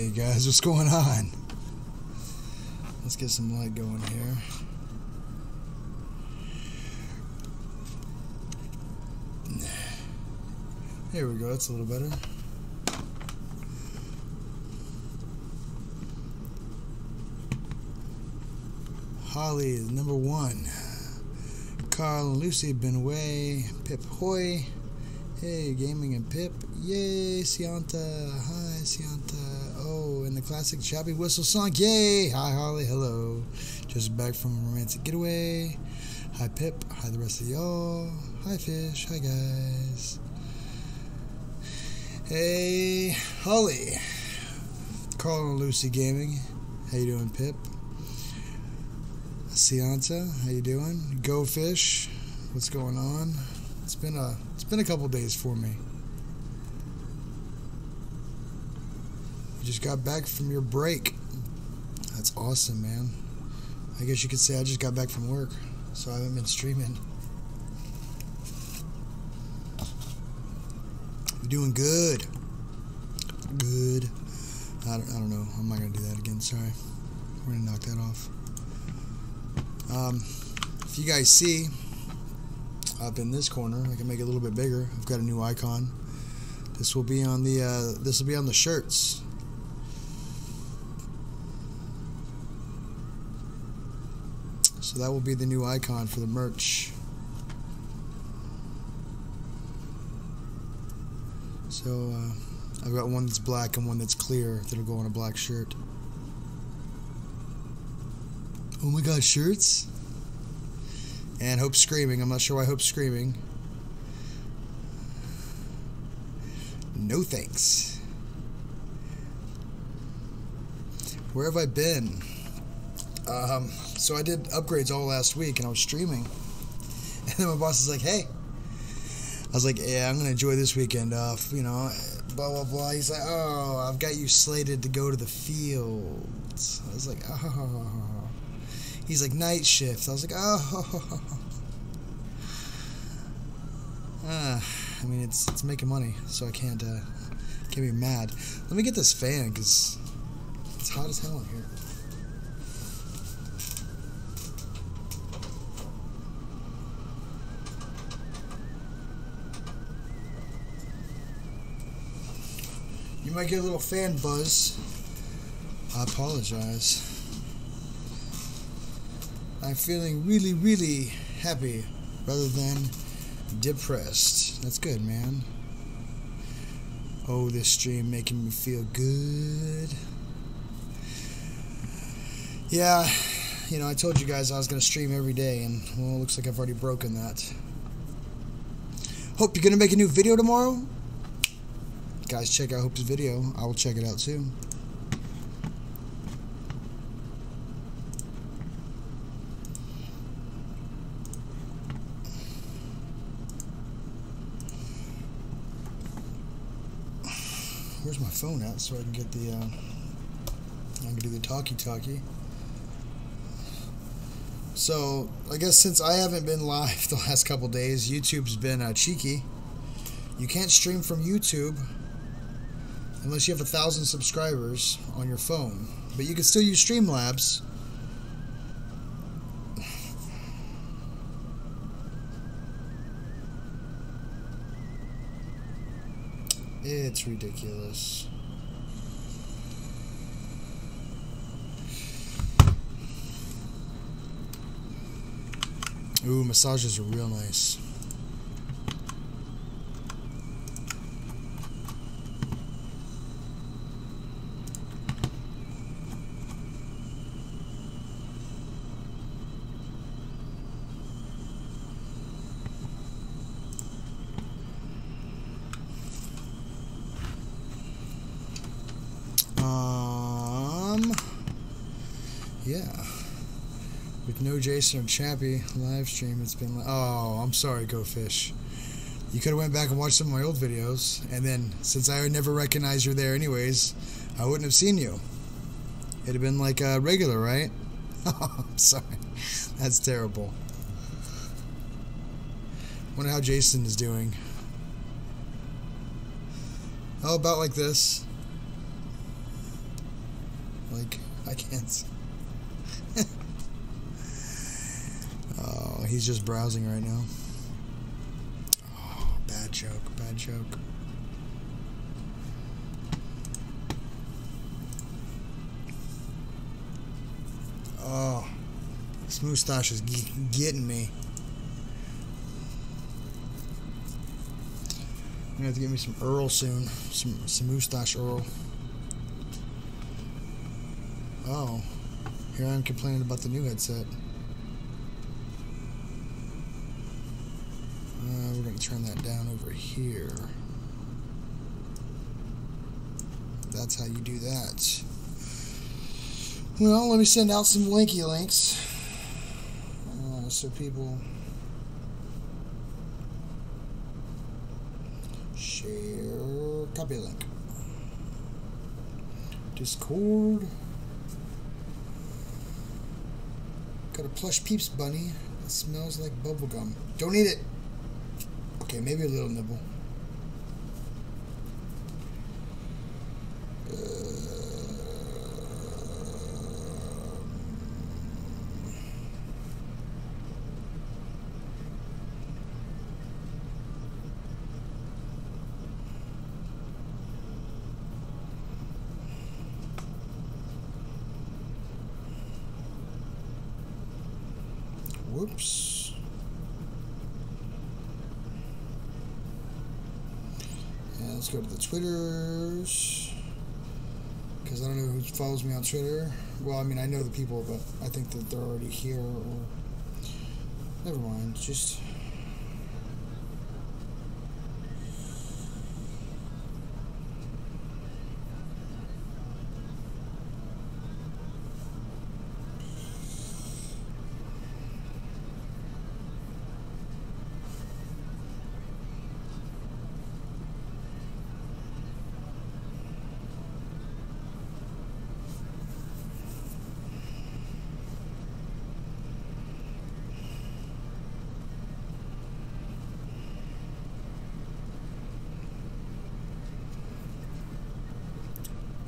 Hey guys, what's going on? Let's get some light going here. There we go, that's a little better. Holly is number 1. Carl and Lucy been away. Pip hoy. Hey, Gaming and Pip. Yay, Sianta. Hi, Sianta. Oh, and the classic Chappy whistle song. Yay. Hi, Holly. Hello. Just back from a romantic getaway. Hi, Pip. Hi, the rest of y'all. Hi, Fish. Hi, guys. Hey, Holly. Carl and Lucy Gaming. How you doing, Pip? Sianta, how you doing? Go Fish. What's going on? It's been a couple days for me. You just got back from your break. That's awesome, man. I guess you could say I just got back from work, so I haven't been streaming. You're doing good. Good. I don't know. I'm not gonna do that again. Sorry. We're gonna knock that off. If you guys see up in this corner, I can make it a little bit bigger. I've got a new icon. This will be on the shirts. So that will be the new icon for the merch. So I've got one that's black and one that's clear that'll go on a black shirt. Oh my god, shirts? And Hope's screaming. I'm not sure why Hope's screaming. No thanks. Where have I been? So I did upgrades all last week and I was streaming. And then my boss is like, hey. I was like, yeah, I'm going to enjoy this weekend off, you know, blah, blah, blah. He's like, oh, I've got you slated to go to the fields. I was like, oh. He's like, night shift. I was like, oh. I mean, it's making money, so I can't be mad. Let me get this fan, because it's hot as hell in here. You might get a little fan buzz. I apologize. I'm feeling really, really happy rather than depressed. That's good, man. Oh, this stream making me feel good. Yeah, you know, I told you guys I was going to stream every day, and, well, it looks like I've already broken that. Hope you're going to make a new video tomorrow. Guys, check out Hope's video. I will check it out, too. Where's my phone at so I can get the I can do the talkie. So I guess since I haven't been live the last couple days, YouTube's been cheeky. You can't stream from YouTube unless you have 1,000 subscribers on your phone, but you can still use Streamlabs. It's ridiculous. Ooh, massages are real nice. Yeah. With no Jason or Chappy live stream, it's been like, oh, I'm sorry, Go Fish. You could have went back and watched some of my old videos, and then, since I would never recognize you're there anyways, I wouldn't have seen you. It'd have been like a regular, right? Oh, I'm sorry. That's terrible. Wonder how Jason is doing. Oh, about like this. like. I can't. Oh, he's just browsing right now. Oh, bad joke, bad joke. Oh, this moustache is getting me. I'm gonna have to get me some Earl soon. Some moustache Earl. Oh, here I am complaining about the new headset. We're gonna turn that down over here. That's how you do that. Well, let me send out some linky links so people share. Copy link. Discord. Got a plush Peeps bunny. It smells like bubblegum. Don't eat it. Okay, maybe a little nibble. Whoops. And let's go to the Twitters. Because I don't know who follows me on Twitter. Well, I mean, I know the people, but I think that they're already here. Or never mind. Just...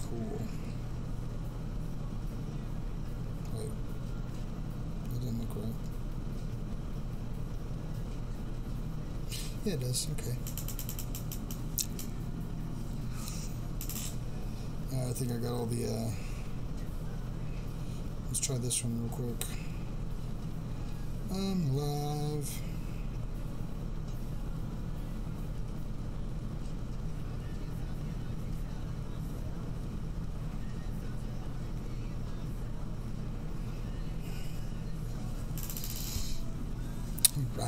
cool. Wait. That doesn't look right. Yeah, it does. Okay. I think I got all the, let's try this one real quick. I'm live. Right.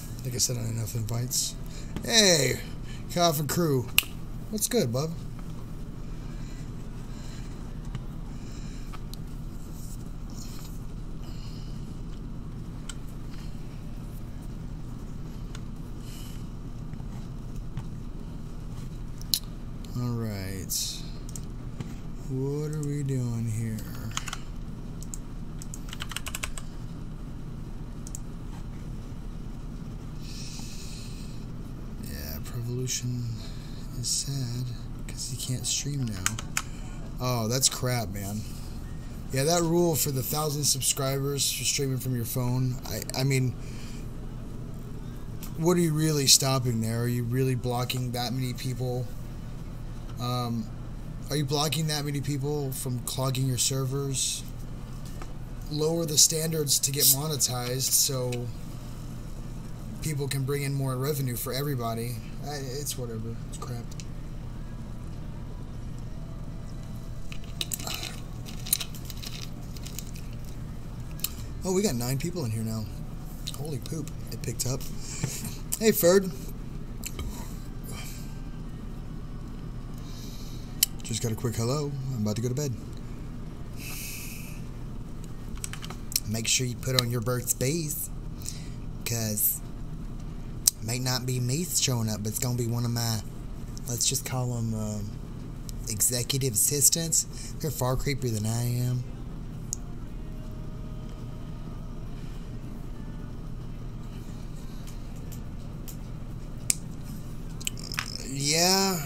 I think I said on enough invites. Hey, Coffin Crew. What's good, bub? All right. What are we doing here? Yeah, Prevolution is sad because he can't stream now. Oh, that's crap, man. Yeah, that rule for the 1,000 subscribers for streaming from your phone, I mean, what are you really stopping there? Are you really blocking that many people? Are you blocking that many people from clogging your servers? Lower the standards to get monetized so people can bring in more revenue for everybody. It's whatever. It's crap. Oh, we got 9 people in here now. Holy poop. It picked up. Hey, Ferd. Just got a quick hello. I'm about to go to bed. Make sure you put on your birthdays, because it might not be me showing up, but it's going to be one of my let's just call them executive assistants. They're far creepier than I am. Yeah,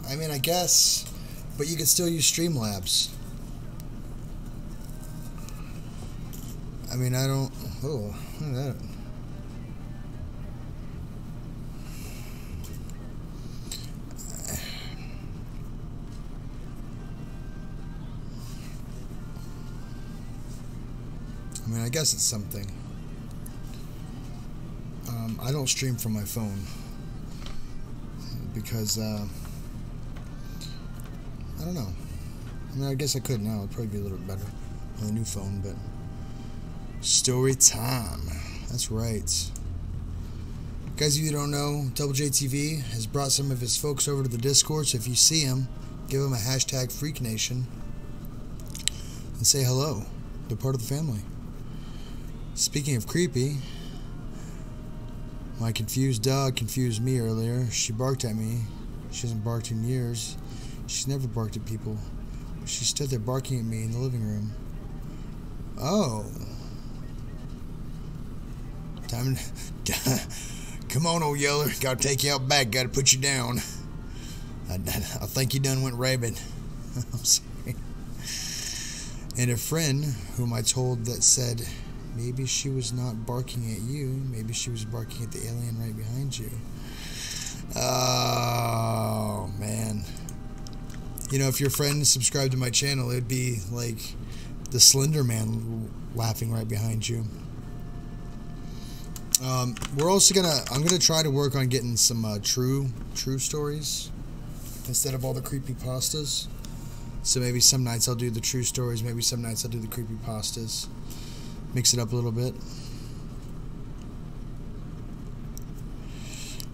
I mean, I guess, but you could still use Streamlabs. I mean, I don't. Oh, look at that. I mean, I guess it's something. I don't stream from my phone because I don't know. I mean, I guess I could now. It'd probably be a little bit better on the new phone, but story time. That's right. Guys, if you don't know, Double J TV has brought some of his folks over to the Discord, so if you see him, give him a hashtag FreakNation and say hello. They're part of the family. Speaking of creepy, my confused dog confused me earlier. She barked at me. She hasn't barked in years. She's never barked at people. She stood there barking at me in the living room. Oh. Time to... Come on, old yeller. Gotta take you out back. Gotta put you down. I think you done went rabid. I'm sorry. And a friend whom I told that said... maybe she was not barking at you. Maybe she was barking at the alien right behind you. Oh, man. You know, if your friend subscribed to my channel, it would be like the Slender Man laughing right behind you. We're also I'm gonna try to work on getting some true stories instead of all the creepypastas. So maybe some nights I'll do the true stories. Maybe some nights I'll do the creepypastas. Mix it up a little bit.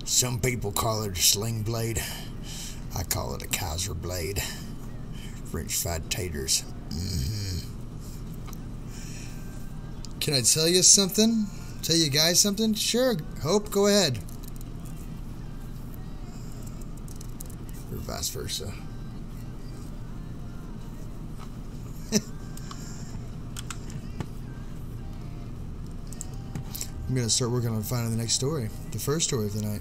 Some people call it a sling blade. I call it a Kaiser blade. French fried taters. Can I tell you something? Tell you guys something? Sure. Hope, go ahead. Or vice versa. I'm going to start working on finding the next story. The first story of the night.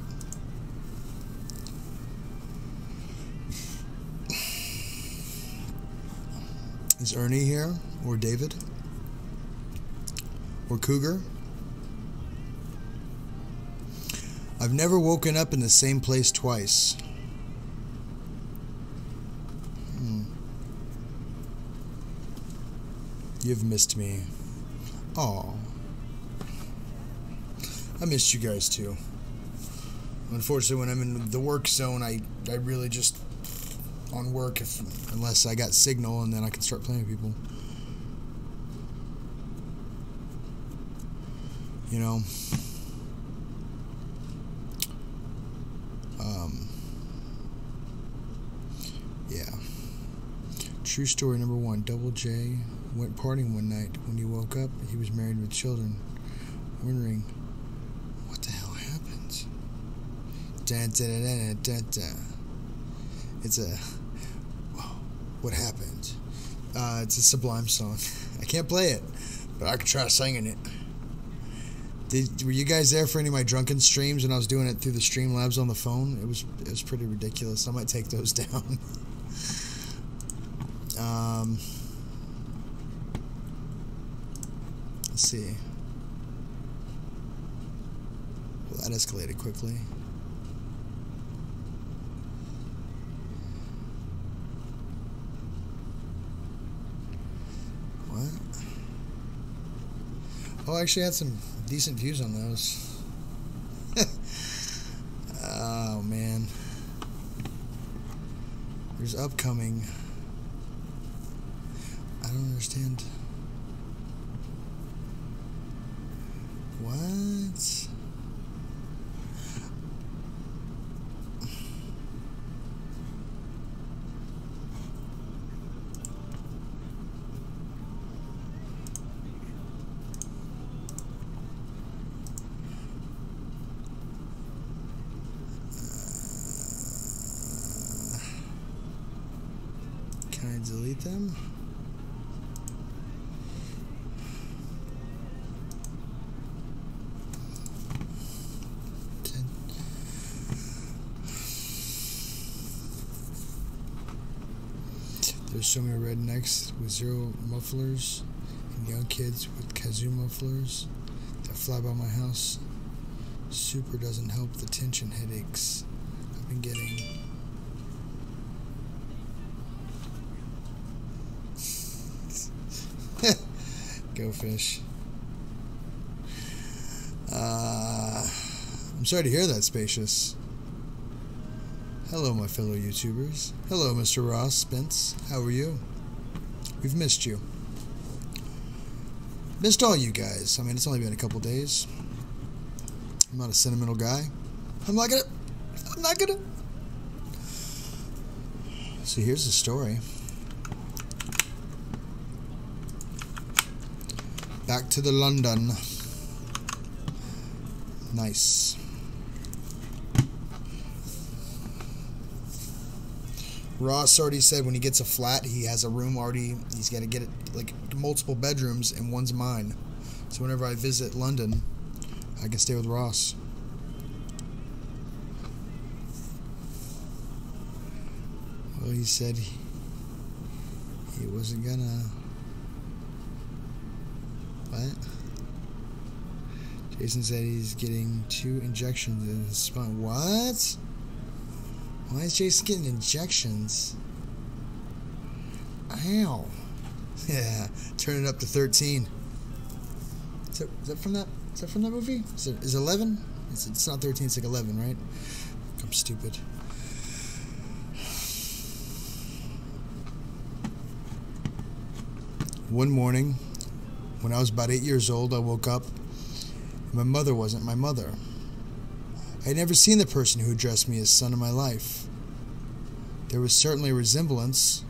Is Ernie here? Or David? Or Cougar? I've never woken up in the same place twice. You've missed me. Aw. I missed you guys too. Unfortunately, when I'm in the work zone, I really just on work unless I got signal, and then I can start playing with people. You know. Yeah. True story number 1. Double J went partying one night. When he woke up, he was married with children. Wondering, what the hell happened? Dun, dun, dun, dun, dun, dun. It's a... Whoa, what happened? It's a Sublime song. I can't play it, but I could try singing it. Were you guys there for any of my drunken streams when I was doing it through the Streamlabs on the phone? It was pretty ridiculous. I might take those down. Let's see. Well, that escalated quickly. What? Oh, I actually had some decent views on those. Oh, man. There's upcoming. I don't understand. What? delete them. There's so many rednecks with zero mufflers and young kids with kazoo mufflers that fly by my house. Super doesn't help the tension headaches I've been getting. Go fish. I'm sorry to hear that, Spacious. Hello, my fellow YouTubers. Hello, Mr. Ross Spence. How are you? We've missed you. Missed all you guys. I mean, it's only been a couple days. I'm not a sentimental guy. I'm not gonna. So here's the story. Back to the London. Nice. Ross already said when he gets a flat, he has a room already. He's got to get it like multiple bedrooms, and one's mine. So whenever I visit London, I can stay with Ross. Well, he said he wasn't gonna. What? Jason said he's getting 2 injections in his spine. What? Why is Jason getting injections? Ow. Yeah, turn it up to 13. Is that from that? Is that from that movie? Is it 11? It's not 13. It's like 11, right? I'm stupid. One morning, when I was about 8 years old, I woke up, and my mother wasn't my mother. I had never seen the person who addressed me as son in my life. There was certainly a resemblance,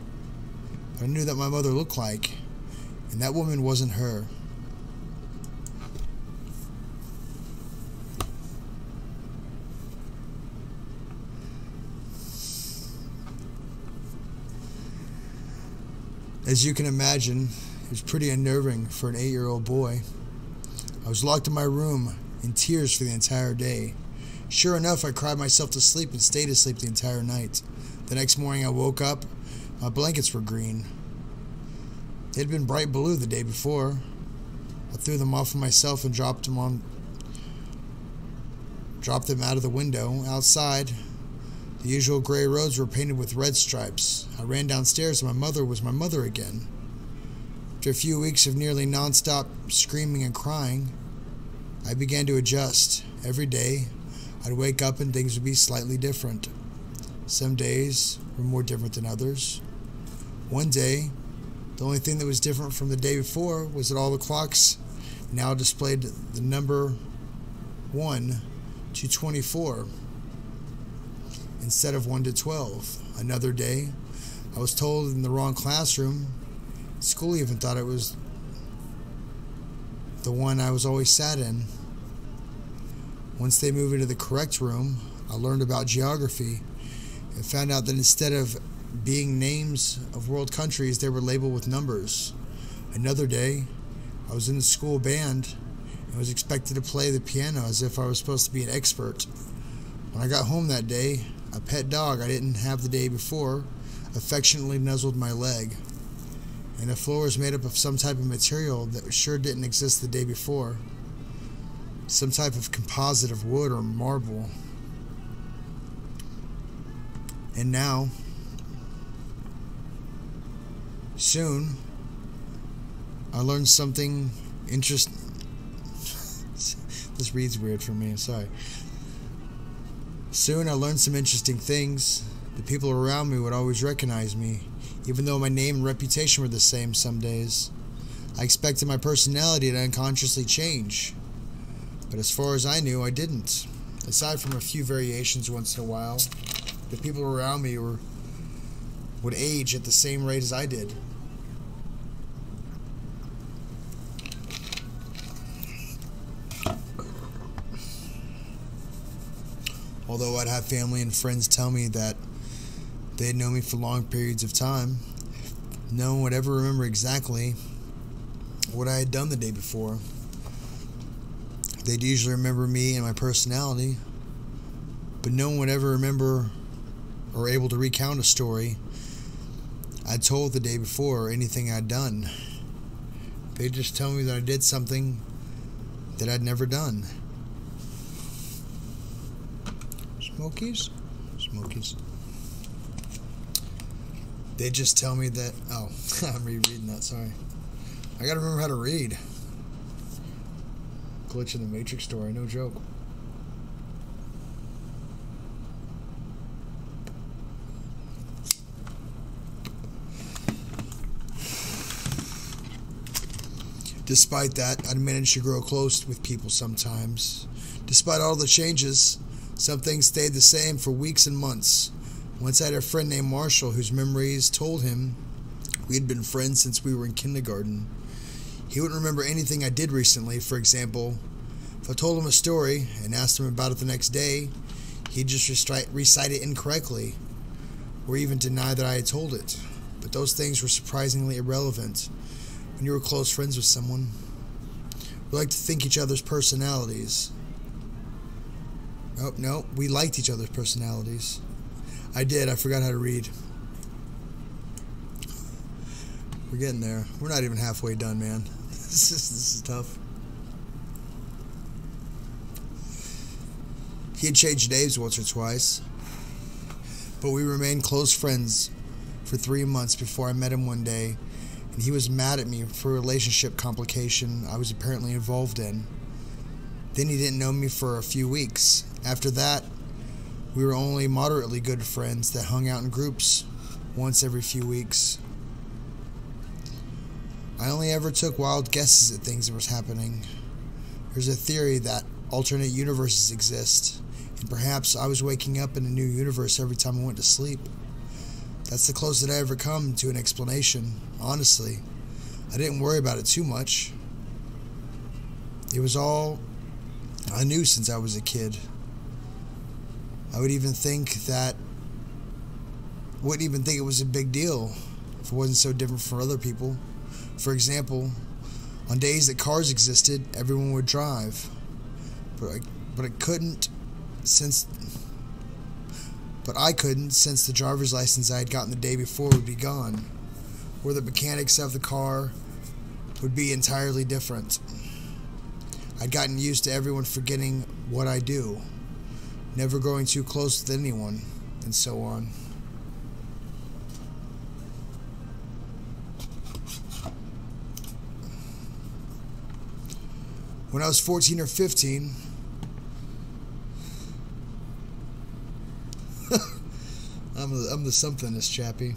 but I knew that my mother looked like, and that woman wasn't her. As you can imagine, it was pretty unnerving for an 8-year-old boy. I was locked in my room, in tears for the entire day. Sure enough, I cried myself to sleep and stayed asleep the entire night. The next morning I woke up, my blankets were green. They had been bright blue the day before. I threw them off of myself and dropped them out of the window. Outside, the usual gray roads were painted with red stripes. I ran downstairs and my mother was my mother again. After a few weeks of nearly non-stop screaming and crying, I began to adjust. Every day, I'd wake up and things would be slightly different. Some days were more different than others. One day, the only thing that was different from the day before was that all the clocks now displayed the number 1 to 24 instead of 1 to 12. Another day, I was told in the wrong classroom. School even thought it was the one I was always sat in. Once they moved into the correct room, I learned about geography and found out that instead of being names of world countries, they were labeled with numbers. Another day, I was in the school band and was expected to play the piano as if I was supposed to be an expert. When I got home that day, a pet dog I didn't have the day before affectionately nuzzled my leg. And the floor was made up of some type of material that sure didn't exist the day before. Some type of composite of wood or marble. And now, soon, I learned something interesting. This reads weird for me, I'm sorry. Soon I learned some interesting things. The people around me would always recognize me, even though my name and reputation were the same some days. I expected my personality to unconsciously change, but as far as I knew, I didn't. Aside from a few variations once in a while, the people around me would age at the same rate as I did. Although I'd have family and friends tell me that they had known me for long periods of time, No one would ever remember exactly what I had done the day before. They'd usually remember me and my personality, but no one would ever remember or able to recount a story I told the day before or anything I'd done. They'd just tell me that I did something that I'd never done. Smokies? Smokies. They just tell me that... Oh, I'm rereading that, sorry. I gotta remember how to read. Glitch in the Matrix story, no joke. Despite that, I'd managed to grow close with people sometimes. Despite all the changes, some things stayed the same for weeks and months. Once I had a friend named Marshall whose memories told him we had been friends since we were in kindergarten. He wouldn't remember anything I did recently. For example, if I told him a story and asked him about it the next day, he'd just recite it incorrectly, or even deny that I had told it. But those things were surprisingly irrelevant when you were close friends with someone. We liked to think each other's personalities. Oh, no, we liked each other's personalities. I did, I forgot how to read. We're getting there. We're not even halfway done, man. This is tough. He had changed names once or twice, but we remained close friends for 3 months before I met him one day, and he was mad at me for a relationship complication I was apparently involved in. Then he didn't know me for a few weeks. After that, we were only moderately good friends that hung out in groups once every few weeks. I only ever took wild guesses at things that was happening. There's a theory that alternate universes exist, and perhaps I was waking up in a new universe every time I went to sleep. That's the closest I ever come to an explanation, honestly. I didn't worry about it too much. It was all I knew since I was a kid. I wouldn't even think it was a big deal if it wasn't so different from other people. For example, on days that cars existed, everyone would drive. But I couldn't since the driver's license I had gotten the day before would be gone, or the mechanics of the car would be entirely different. I'd gotten used to everyone forgetting what I do, never growing too close with anyone, and so on. When I was 14 or 15, I'm the somethingist, Chappy.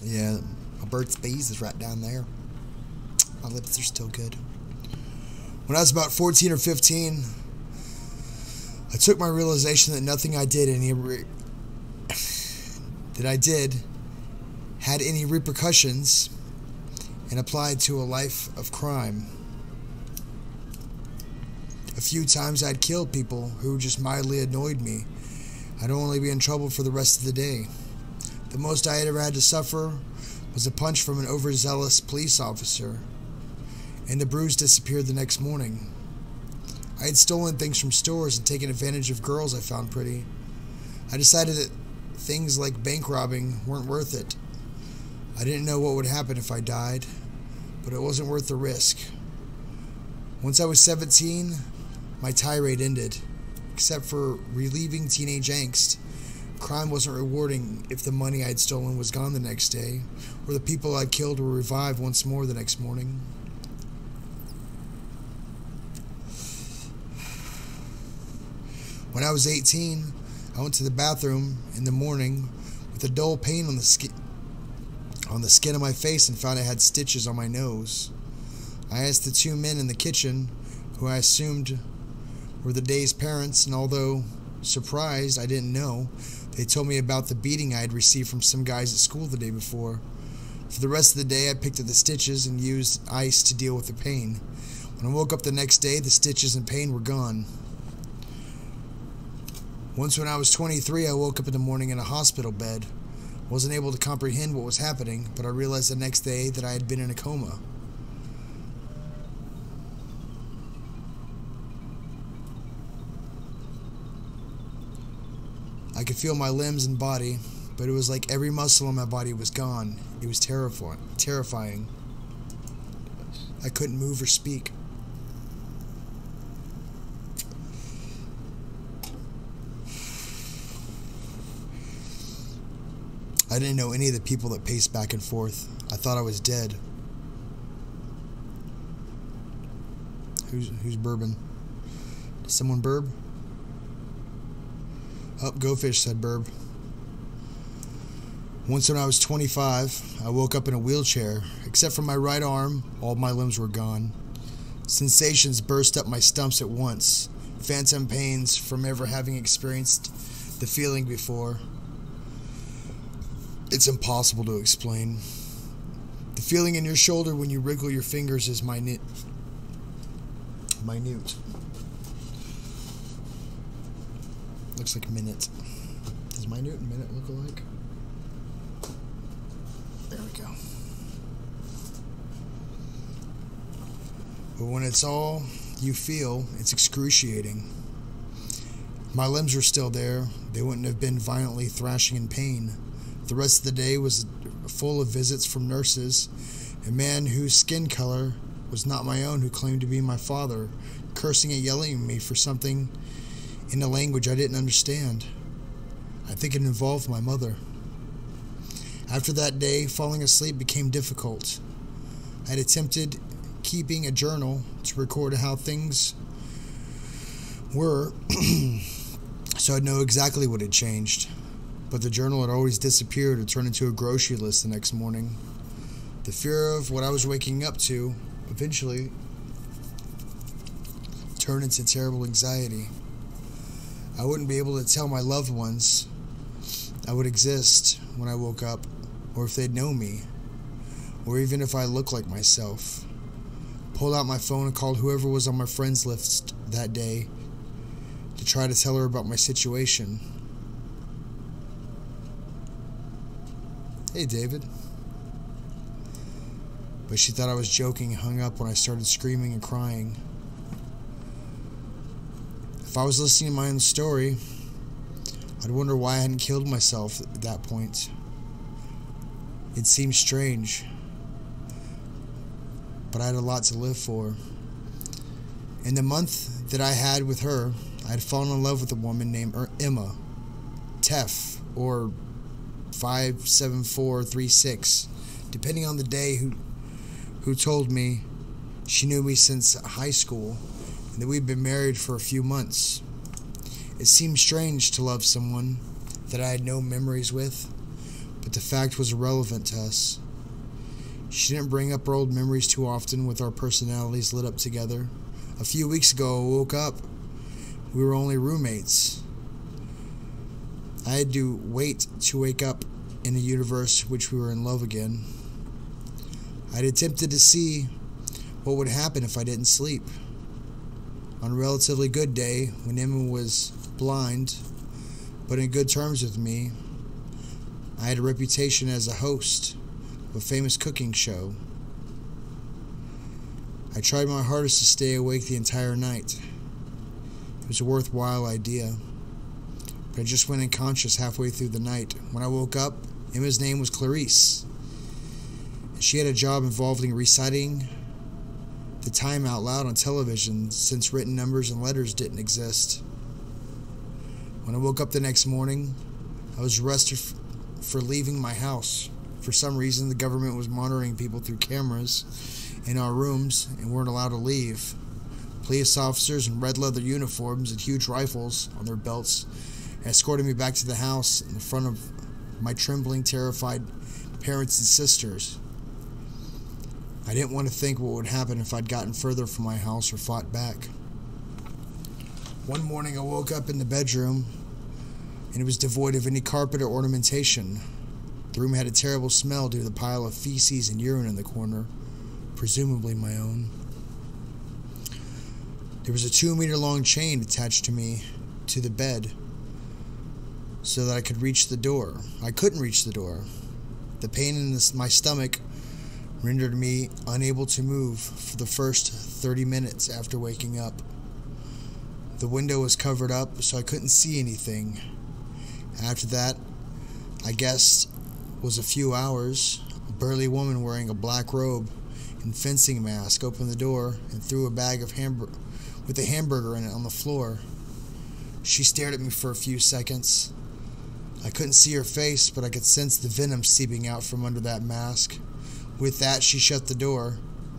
Yeah, my Burt's Bees is right down there. My lips are still good. When I was about 14 or 15, I took my realization that nothing I did had any repercussions and applied to a life of crime. A few times I'd killed people who just mildly annoyed me. I'd only be in trouble for the rest of the day. The most I had ever had to suffer was a punch from an overzealous police officer, and the bruise disappeared the next morning. I had stolen things from stores and taken advantage of girls I found pretty. I decided that things like bank robbing weren't worth it. I didn't know what would happen if I died, but it wasn't worth the risk. Once I was 17, my tirade ended. Except for relieving teenage angst, crime wasn't rewarding if the money I'd stolen was gone the next day, or the people I'd killed were revived once more the next morning. When I was 18, I went to the bathroom in the morning with a dull pain on the skin of my face and found I had stitches on my nose. I asked the two men in the kitchen, who I assumed were the day's parents, and although surprised I didn't know, they told me about the beating I had received from some guys at school the day before. For the rest of the day, I picked at the stitches and used ice to deal with the pain. When I woke up the next day, the stitches and pain were gone. Once when I was 23, I woke up in the morning in a hospital bed. Wasn't able to comprehend what was happening, but I realized the next day that I had been in a coma. I could feel my limbs and body, but it was like every muscle in my body was gone. It was terrifying. I couldn't move or speak. I didn't know any of the people that paced back and forth. I thought I was dead. Who's bourbon? Did someone burb? Oh, Go Fish said burb. Once when I was 25, I woke up in a wheelchair. Except for my right arm, all my limbs were gone. Sensations burst up my stumps at once. Phantom pains from ever having experienced the feeling before. It's impossible to explain. The feeling in your shoulder when you wriggle your fingers is minute. Looks like minute. Does minute and minute look alike? There we go. But when it's all you feel, it's excruciating. My limbs were still there. They wouldn't have been violently thrashing in pain. The rest of the day was full of visits from nurses, a man whose skin color was not my own who claimed to be my father, cursing and yelling at me for something in a language I didn't understand. I think it involved my mother. After that day, falling asleep became difficult. I had attempted keeping a journal to record how things were, so I'd know exactly what had changed. But the journal had always disappeared or turned into a grocery list the next morning. The fear of what I was waking up to eventually turned into terrible anxiety. I wouldn't be able to tell my loved ones I would exist when I woke up, or if they'd know me, or even if I looked like myself. Pulled out my phone and called whoever was on my friends list that day to try to tell her about my situation. Hey, David. But she thought I was joking and hung up when I started screaming and crying. If I was listening to my own story, I'd wonder why I hadn't killed myself at that point. It seemed strange, but I had a lot to live for. In the month that I had with her, I had fallen in love with a woman named Emma, Tef, or 57436, depending on the day, who told me she knew me since high school and that we'd been married for a few months. It seemed strange to love someone that I had no memories with, but the fact was irrelevant to us. She didn't bring up our old memories too often with our personalities lit up together. A few weeks ago, I woke up. We were only roommates. I had to wait to wake up in a universe which we were in love again. I'd attempted to see what would happen if I didn't sleep. On a relatively good day, when Emma was blind, but in good terms with me, I had a reputation as a host of a famous cooking show. I tried my hardest to stay awake the entire night. It was a worthwhile idea. But I just went unconscious halfway through the night. When I woke up, Emma's name was Clarice. She had a job involving reciting the time out loud on television since written numbers and letters didn't exist. When I woke up the next morning, I was arrested for leaving my house. For some reason, the government was monitoring people through cameras in our rooms and weren't allowed to leave. Police officers in red leather uniforms and huge rifles on their belts escorted me back to the house in front of my trembling, terrified parents and sisters. I didn't want to think what would happen if I'd gotten further from my house or fought back. One morning I woke up in the bedroom and it was devoid of any carpet or ornamentation. The room had a terrible smell due to the pile of feces and urine in the corner, presumably my own. There was a 2-meter-long chain attached to me to the bed so that I could reach the door. I couldn't reach the door. The pain in my stomach rendered me unable to move for the first 30 minutes after waking up. The window was covered up, so I couldn't see anything. After that, I guess, was a few hours. A burly woman wearing a black robe and fencing mask opened the door and threw a bag of with a hamburger in it on the floor. She stared at me for a few seconds. I couldn't see her face, but I could sense the venom seeping out from under that mask. With that, she shut the door,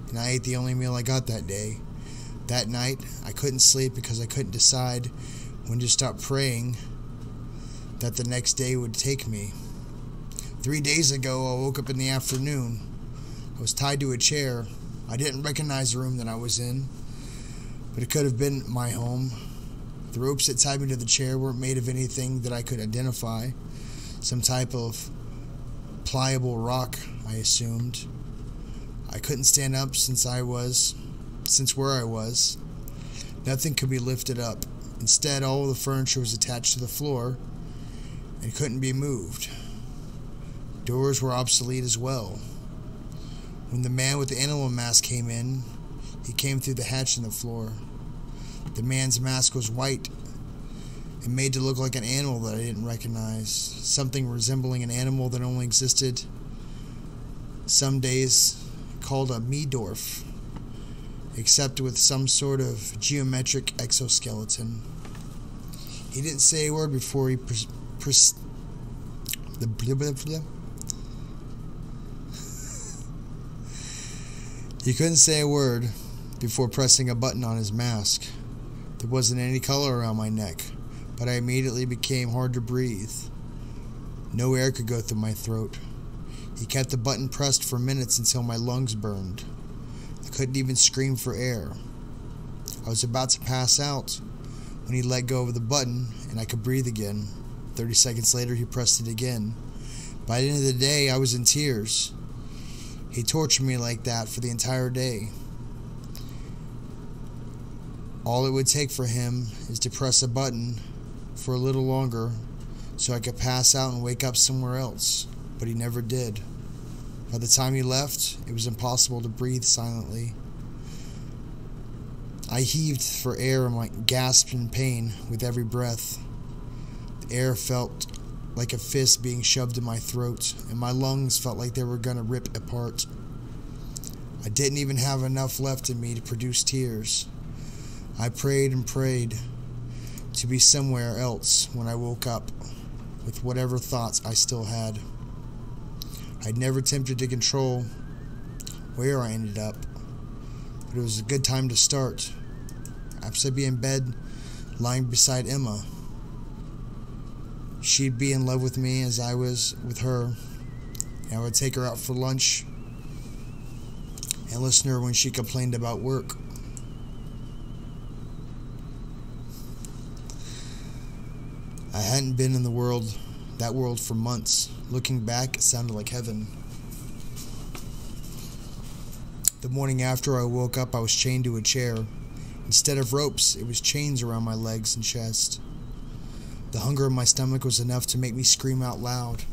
and I ate the only meal I got that day. That night, I couldn't sleep because I couldn't decide when to stop praying that the next day would take me. 3 days ago, I woke up in the afternoon. I was tied to a chair. I didn't recognize the room that I was in, but it could have been my home. The ropes that tied me to the chair weren't made of anything that I could identify. Some type of pliable rock, I assumed. I couldn't stand up since where I was. Nothing could be lifted up. Instead, all of the furniture was attached to the floor and couldn't be moved. Doors were obsolete as well. When the man with the animal mask came in, he came through the hatch in the floor. The man's mask was white and made to look like an animal that I didn't recognize. Something resembling an animal that only existed some days, called a Meadorf, except with some sort of geometric exoskeleton. He didn't say a word before he He couldn't say a word before pressing a button on his mask. There wasn't any color around my neck, but I immediately became hard to breathe. No air could go through my throat. He kept the button pressed for minutes until my lungs burned. I couldn't even scream for air. I was about to pass out when he let go of the button and I could breathe again. 30 seconds later, he pressed it again. By the end of the day, I was in tears. He tortured me like that for the entire day. All it would take for him is to press a button for a little longer so I could pass out and wake up somewhere else, but he never did. By the time he left, it was impossible to breathe silently. I heaved for air and gasped in pain with every breath. The air felt like a fist being shoved in my throat, and my lungs felt like they were going to rip apart. I didn't even have enough left in me to produce tears. I prayed and prayed to be somewhere else when I woke up, with whatever thoughts I still had. I'd never attempted to control where I ended up, but it was a good time to start. Perhaps I'd be in bed, lying beside Emma. She'd be in love with me as I was with her, and I would take her out for lunch and listen to her when she complained about work. I hadn't been in that world for months. Looking back, it sounded like heaven. The morning after I woke up, I was chained to a chair. Instead of ropes, it was chains around my legs and chest. The hunger in my stomach was enough to make me scream out loud.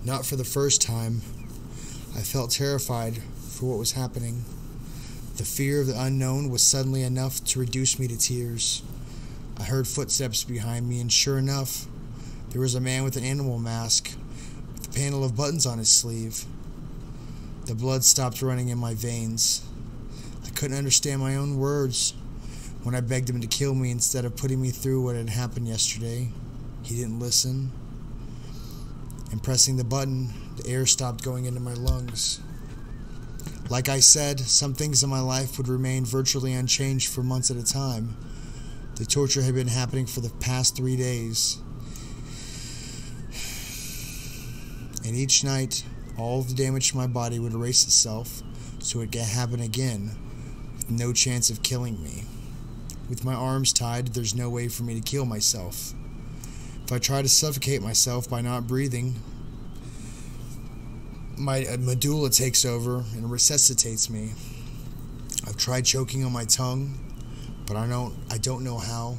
Not for the first time. I felt terrified for what was happening. The fear of the unknown was suddenly enough to reduce me to tears. I heard footsteps behind me, and sure enough, there was a man with an animal mask, with a panel of buttons on his sleeve. The blood stopped running in my veins. I couldn't understand my own words when I begged him to kill me instead of putting me through what had happened yesterday. He didn't listen. And pressing the button, the air stopped going into my lungs. Like I said, some things in my life would remain virtually unchanged for months at a time. The torture had been happening for the past 3 days. And each night, all of the damage to my body would erase itself, so it could happen again, with no chance of killing me. With my arms tied, there's no way for me to kill myself. If I tried to suffocate myself by not breathing, my medulla takes over and resuscitates me. I've tried choking on my tongue, but I don't know how.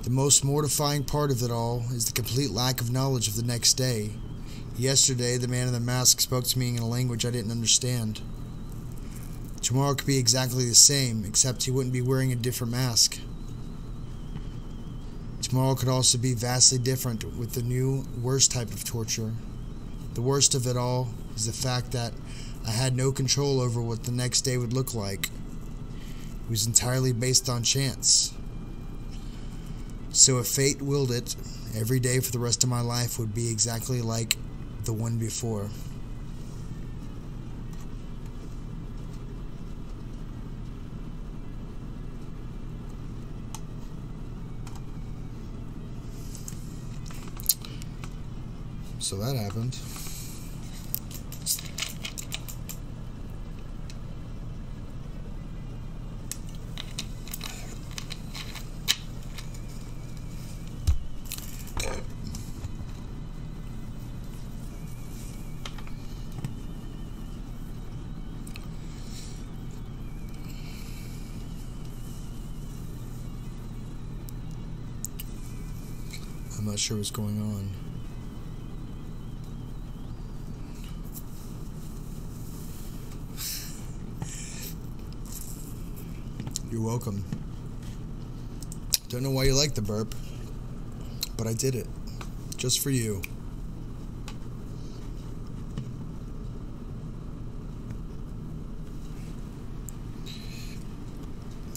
The most mortifying part of it all is the complete lack of knowledge of the next day. Yesterday, the man in the mask spoke to me in a language I didn't understand. Tomorrow could be exactly the same, except he wouldn't be wearing a different mask. Tomorrow could also be vastly different with the new, worse type of torture. The worst of it all is the fact that I had no control over what the next day would look like. It was entirely based on chance. So if fate willed it, every day for the rest of my life would be exactly like the one before. So that happened. I'm not sure what's going on. You're welcome. Don't know why you like the burp, but I did it. Just for you.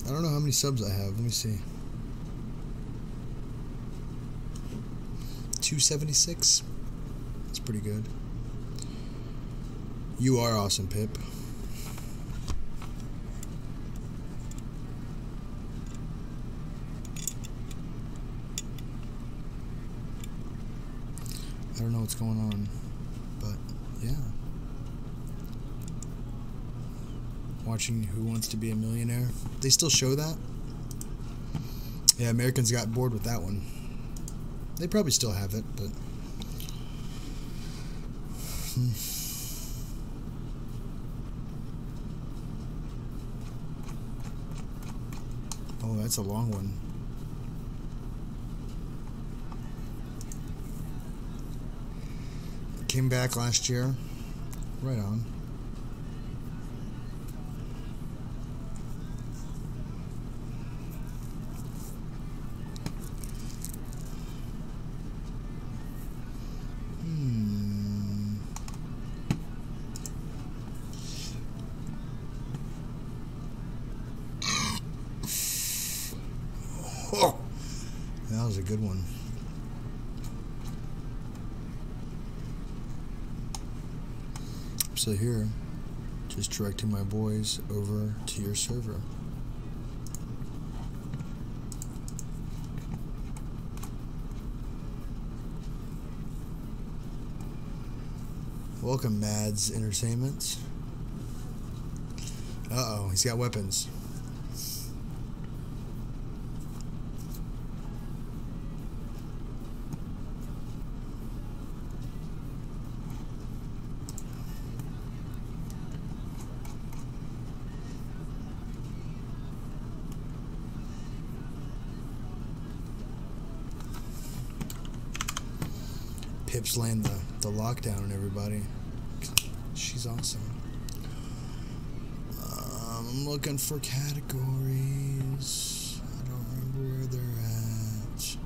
I don't know how many subs I have. Let me see. 276. That's pretty good. You are awesome, Pip. I don't know what's going on, but yeah. Watching Who Wants to Be a Millionaire. They still show that? Yeah, Americans got bored with that one. They probably still have it, but... Oh, that's a long one. Came back last year. Right on. Oh, that was a good one. So here, just directing my boys over to your server. Welcome, Mads Entertainment. Uh-oh, he's got weapons. Pip's laying the lockdown on everybody. She's awesome. I'm looking for categories. I don't remember where they're at.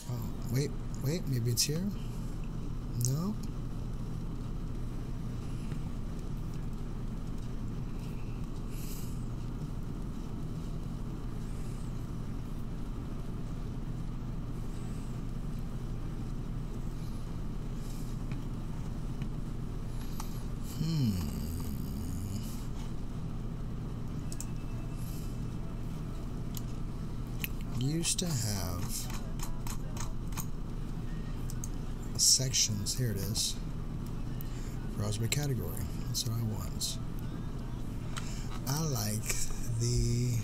Oh, wait, maybe it's here? No? Used to have sections. Here it is. Browse by category. That's what I want. I like the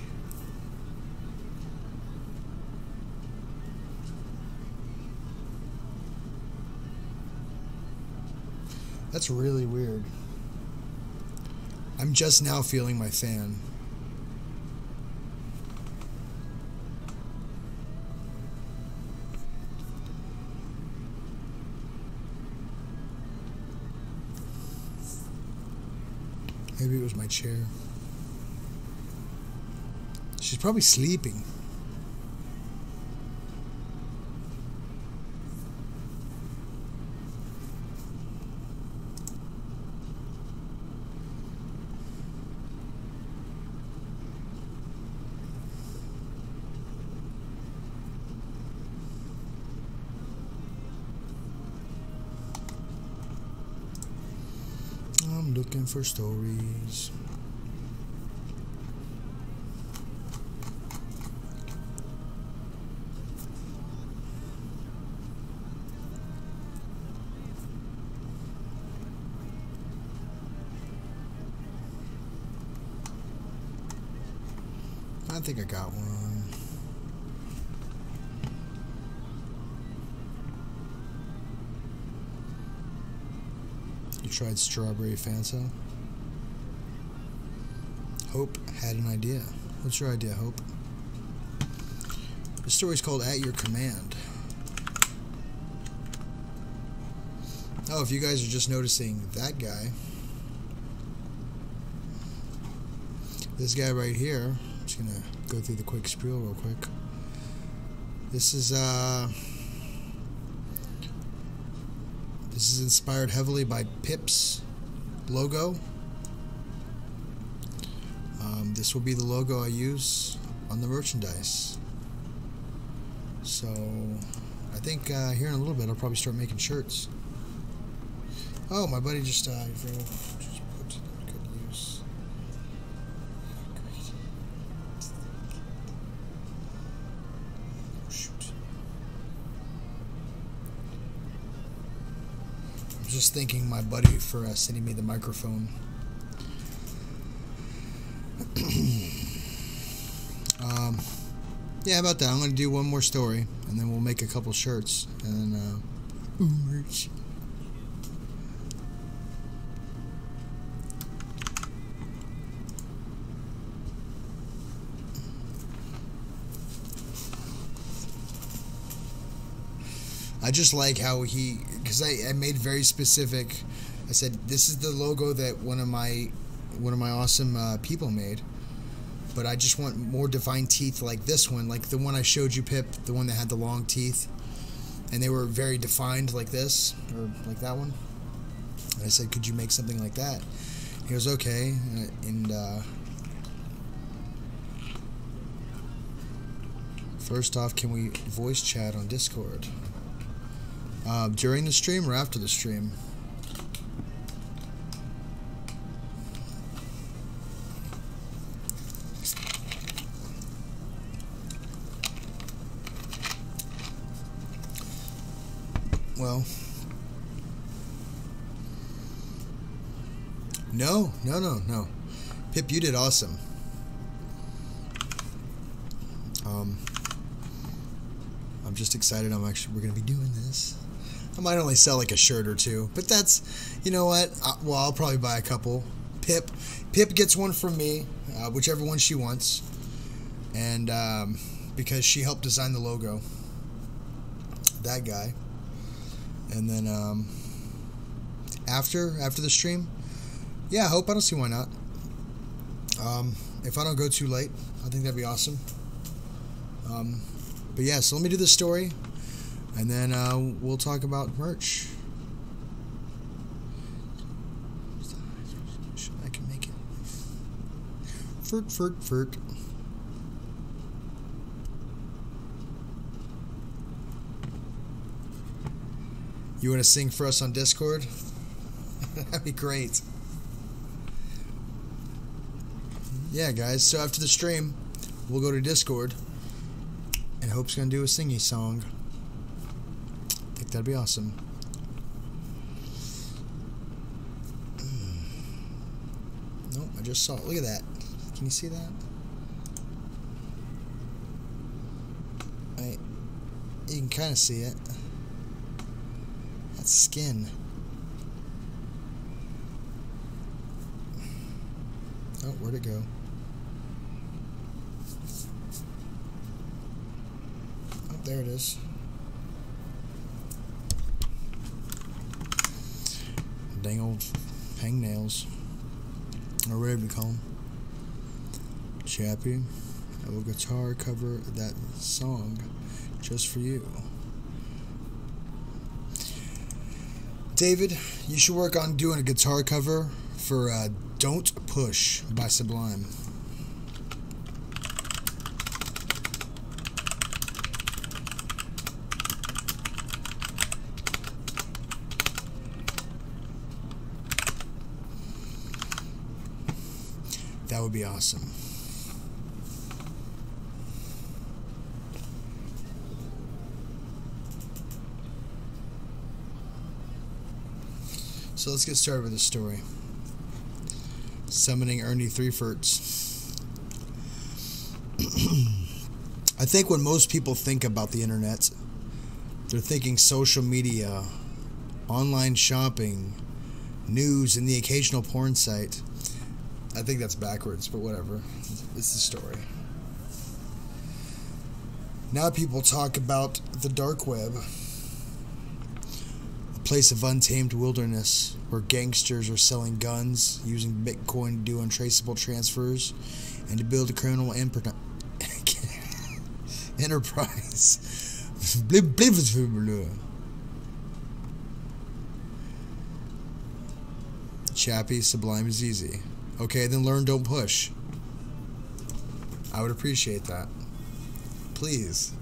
That's really weird. I'm just now feeling my fan. Maybe it was my chair. She's probably sleeping. I'm looking for stories. I think I got one. You tried strawberry Fanta? Hope had an idea. What's your idea, Hope? The story's called At Your Command. Oh, if you guys are just noticing that guy, this guy right here, I'm just gonna go through the quick spiel real quick. This is inspired heavily by Pip's logo. This will be the logo I use on the merchandise. So I think here in a little bit I'll probably start making shirts. Oh, my buddy just put good use. Great. Oh, shoot. I'm just thanking my buddy for sending me the microphone. Yeah, about that. I'm going to do one more story, and then we'll make a couple shirts, and then, merch. I just like how because I made very specific. I said, this is the logo that one of my awesome people made. But I just want more defined teeth like this one, like the one I showed you, Pip, the one that had the long teeth. And they were very defined like this, or like that one. And I said, could you make something like that? He goes, okay. And first off, can we voice chat on Discord? During the stream or after the stream? Well, no. Pip, you did awesome. I'm just excited. We're gonna be doing this. I might only sell like a shirt or two, but that's, you know what? I'll probably buy a couple. Pip gets one from me, whichever one she wants, and because she helped design the logo. That guy. And then after the stream, yeah, I hope. I don't see why not. If I don't go too late, I think that'd be awesome. But yeah, so let me do this story, and then we'll talk about merch. I can make it. Fert. You want to sing for us on Discord? That'd be great. Yeah, guys. So after the stream, we'll go to Discord, and Hope's gonna do a singy song. I think that'd be awesome. Nope, I just saw it. Look at that. Can you see that? You can kind of see it. That's skin. Oh, where'd it go? Oh, there it is. Dang old hangnails. Or whatever you call them. Chappy, I will guitar cover that song just for you. David, you should work on doing a guitar cover for Don't Push by Sublime. That would be awesome. So let's get started with the story. Summoning Ernie Threeferts. I think when most people think about the internet, they're thinking social media, online shopping, news, and the occasional porn site. I think that's backwards, but whatever. It's the story. Now people talk about the dark web. Place of untamed wilderness where gangsters are selling guns, using Bitcoin to do untraceable transfers, and to build a criminal enterprise. Chappy, Sublime is easy. Okay, then learn, don't push. I would appreciate that. Please.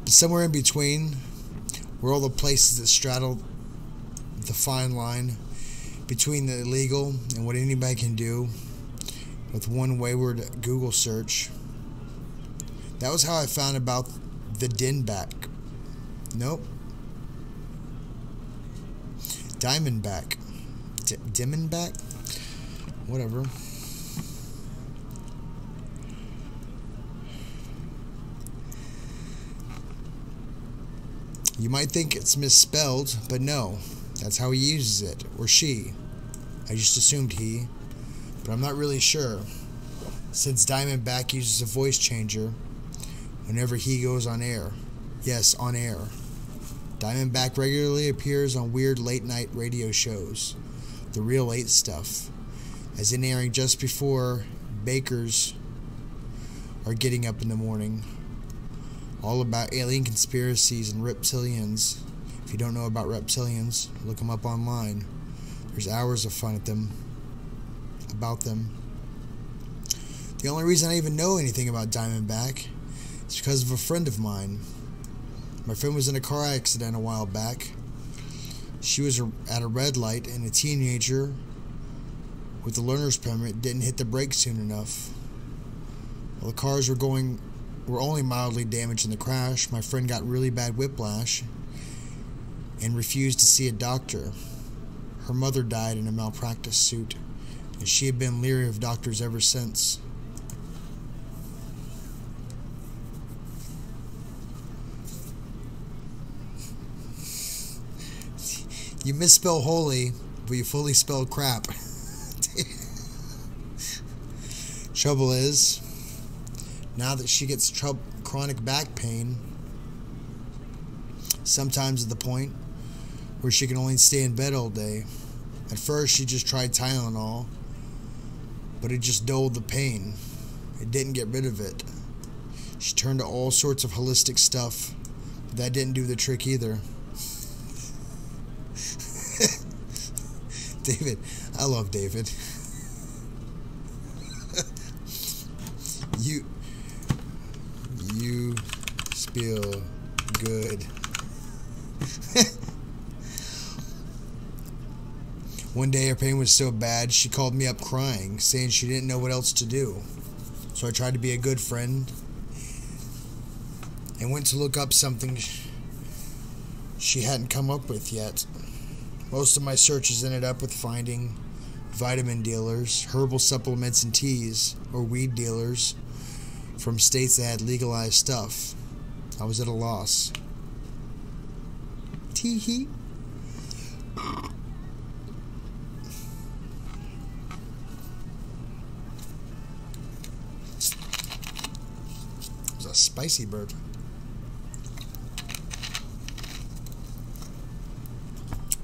But somewhere in between, where all the places that straddle the fine line between the illegal and what anybody can do with one wayward Google search. That was how I found about the Dinback. Nope. Diamondback. Diamondback? Whatever. You might think it's misspelled, but no. That's how he uses it. Or she. I just assumed he. But I'm not really sure. Since Diamondback uses a voice changer whenever he goes on air. Yes, on air. Diamondback regularly appears on weird late-night radio shows. The Real 8 stuff. As in airing just before bakers are getting up in the morning. All about alien conspiracies and reptilians. If you don't know about reptilians, look them up online. There's hours of fun at them. About them. The only reason I even know anything about Diamondback is because of a friend of mine. My friend was in a car accident a while back. She was at a red light and a teenager with a learner's permit didn't hit the brakes soon enough. While the cars were only mildly damaged in the crash, my friend got really bad whiplash and refused to see a doctor. Her mother died in a malpractice suit, and she had been leery of doctors ever since. You misspell holy, but you fully spell crap. Trouble is, now that she gets chronic back pain, sometimes at the point where she can only stay in bed all day. At first, she just tried Tylenol, but it just dulled the pain. It didn't get rid of it. She turned to all sorts of holistic stuff, but that didn't do the trick either. David, I love David. You spill good. One day her pain was so bad she called me up crying, saying she didn't know what else to do. So I tried to be a good friend and went to look up something she hadn't come up with yet. Most of my searches ended up with finding vitamin dealers, herbal supplements and teas, or weed dealers from states that had legalized stuff. I was at a loss. Tee-hee. It was a spicy burp.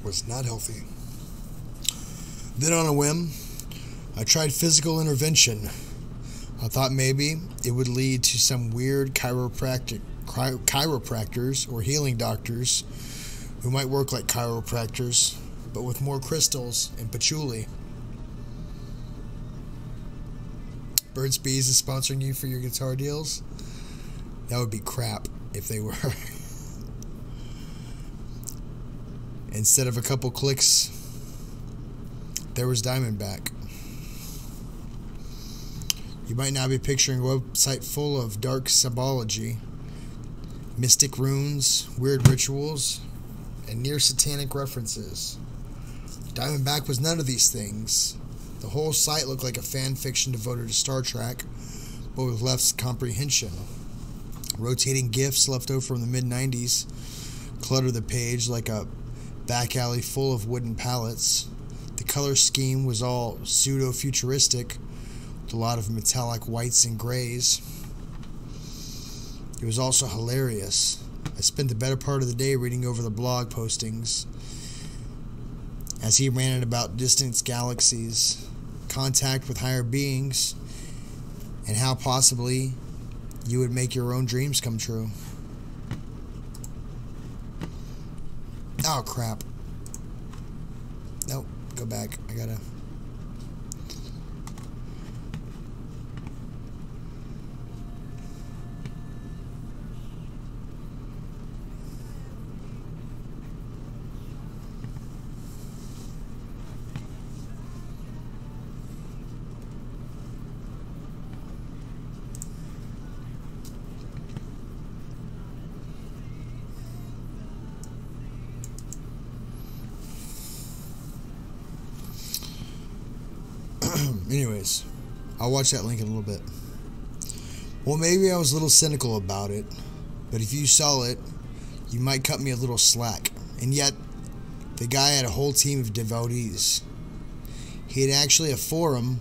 Was not healthy. Then on a whim, I tried physical intervention. I thought maybe it would lead to some weird chiropractors or healing doctors who might work like chiropractors, but with more crystals and patchouli. Burt's Bees is sponsoring you for your guitar deals? That would be crap if they were. Instead of a couple clicks, there was Diamondback. You might now be picturing a website full of dark symbology, mystic runes, weird rituals, and near satanic references. Diamondback was none of these things. The whole site looked like a fan fiction devoted to Star Trek, but with less comprehension. Rotating GIFs left over from the mid-90s cluttered the page like a back alley full of wooden pallets. The color scheme was all pseudo-futuristic, with a lot of metallic whites and grays. It was also hilarious. I spent the better part of the day reading over the blog postings as he ranted about distant galaxies, contact with higher beings, and how possibly you would make your own dreams come true. Oh, crap. Nope, go back. I gotta... Anyways, I'll watch that link in a little bit. Well, maybe I was a little cynical about it, but if you saw it, you might cut me a little slack. And yet, the guy had a whole team of devotees. He had actually a forum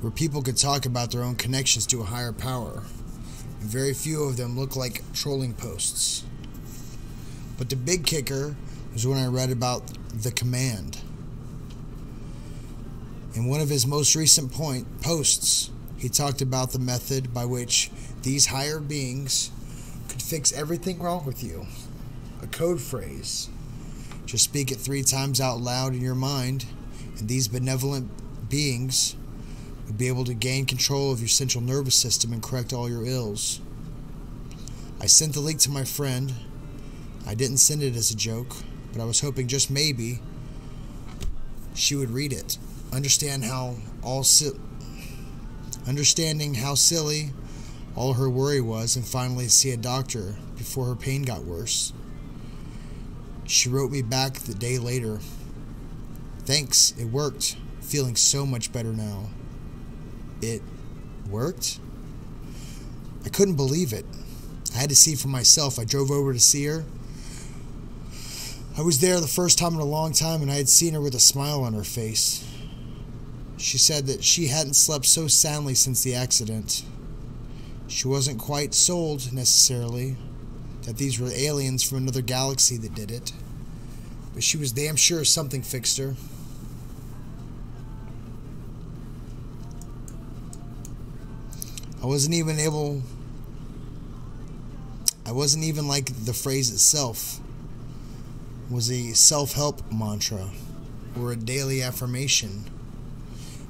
where people could talk about their own connections to a higher power. And very few of them looked like trolling posts. But the big kicker was when I read about the command. In one of his most recent posts, he talked about the method by which these higher beings could fix everything wrong with you. A code phrase. Just speak it 3 times out loud in your mind, and these benevolent beings would be able to gain control of your central nervous system and correct all your ills. I sent the link to my friend. I didn't send it as a joke, but I was hoping just maybe she would read it. Understanding how silly all her worry was, and finally see a doctor before her pain got worse. She wrote me back the day later. Thanks, it worked. Feeling so much better now. It worked? I couldn't believe it. I had to see for myself. I drove over to see her. I was there the first time in a long time, and I had seen her with a smile on her face. She said that she hadn't slept so soundly since the accident. She wasn't quite sold, necessarily, that these were aliens from another galaxy that did it, but she was damn sure something fixed her. I wasn't even like the phrase itself was a self-help mantra or a daily affirmation.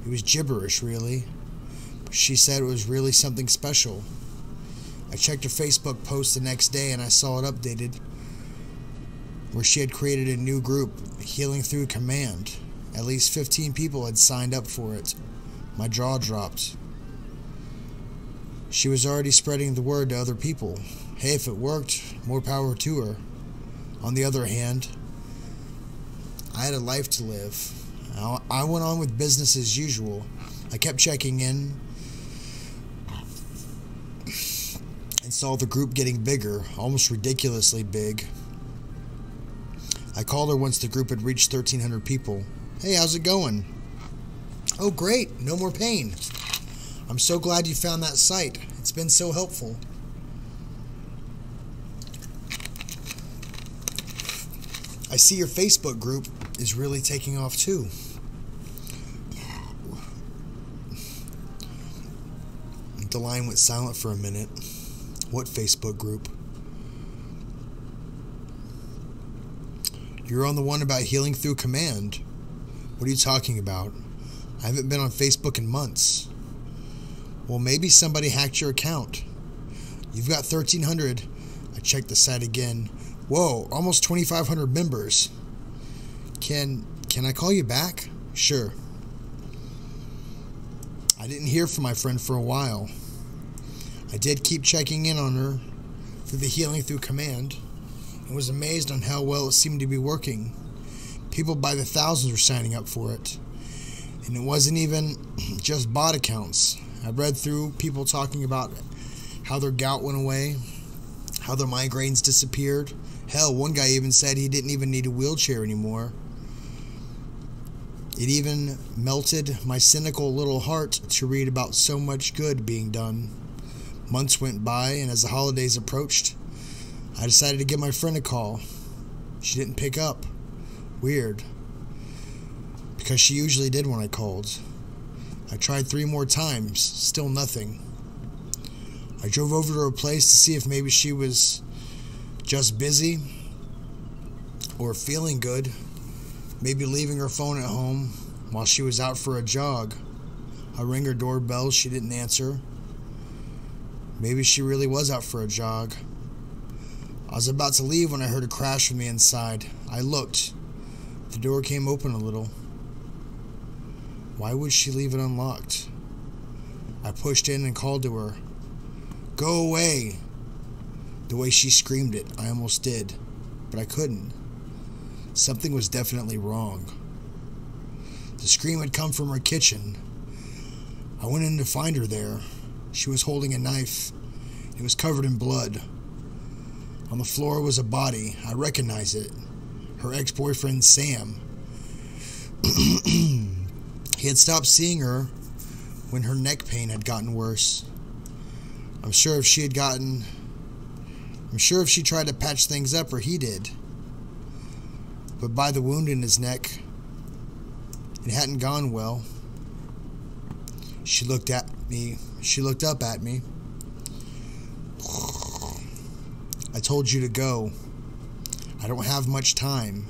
It was gibberish, really. She said it was really something special. I checked her Facebook post the next day and I saw it updated where she had created a new group, Healing Through Command. At least 15 people had signed up for it. My jaw dropped. She was already spreading the word to other people. Hey, if it worked, more power to her. On the other hand, I had a life to live. I went on with business as usual. I kept checking in and saw the group getting bigger, almost ridiculously big. I called her once the group had reached 1,300 people. Hey, how's it going? Oh, great. No more pain. I'm so glad you found that site. It's been so helpful. I see your Facebook group is really taking off too. The line went silent for a minute. What Facebook group? You're on the one about healing through command. What are you talking about? I haven't been on Facebook in months. Well, maybe somebody hacked your account. You've got 1,300. I checked the site again. Whoa, almost 2,500 members. Can I call you back? Sure. I didn't hear from my friend for a while. I did keep checking in on her through the healing through command and was amazed on how well it seemed to be working. People by the thousands were signing up for it. And it wasn't even just bot accounts. I read through people talking about how their gout went away, how their migraines disappeared. Hell, one guy even said he didn't even need a wheelchair anymore. It even melted my cynical little heart to read about so much good being done. Months went by, and as the holidays approached, I decided to give my friend a call. She didn't pick up. Weird. Because she usually did when I called. I tried 3 more times, still nothing. I drove over to her place to see if maybe she was just busy or feeling good, maybe leaving her phone at home while she was out for a jog. I rang her doorbell, she didn't answer. Maybe she really was out for a jog. I was about to leave when I heard a crash from the inside. I looked. The door came open a little. Why would she leave it unlocked? I pushed in and called to her. Go away! The way she screamed it, I almost did, but I couldn't. Something was definitely wrong. The scream had come from her kitchen. I went in to find her there. She was holding a knife. It was covered in blood. On the floor was a body. I recognized it. Her ex-boyfriend, Sam. He had stopped seeing her when her neck pain had gotten worse. I'm sure if she tried to patch things up, or he did. But by the wound in his neck, it hadn't gone well. She looked up at me. I told you to go. I don't have much time.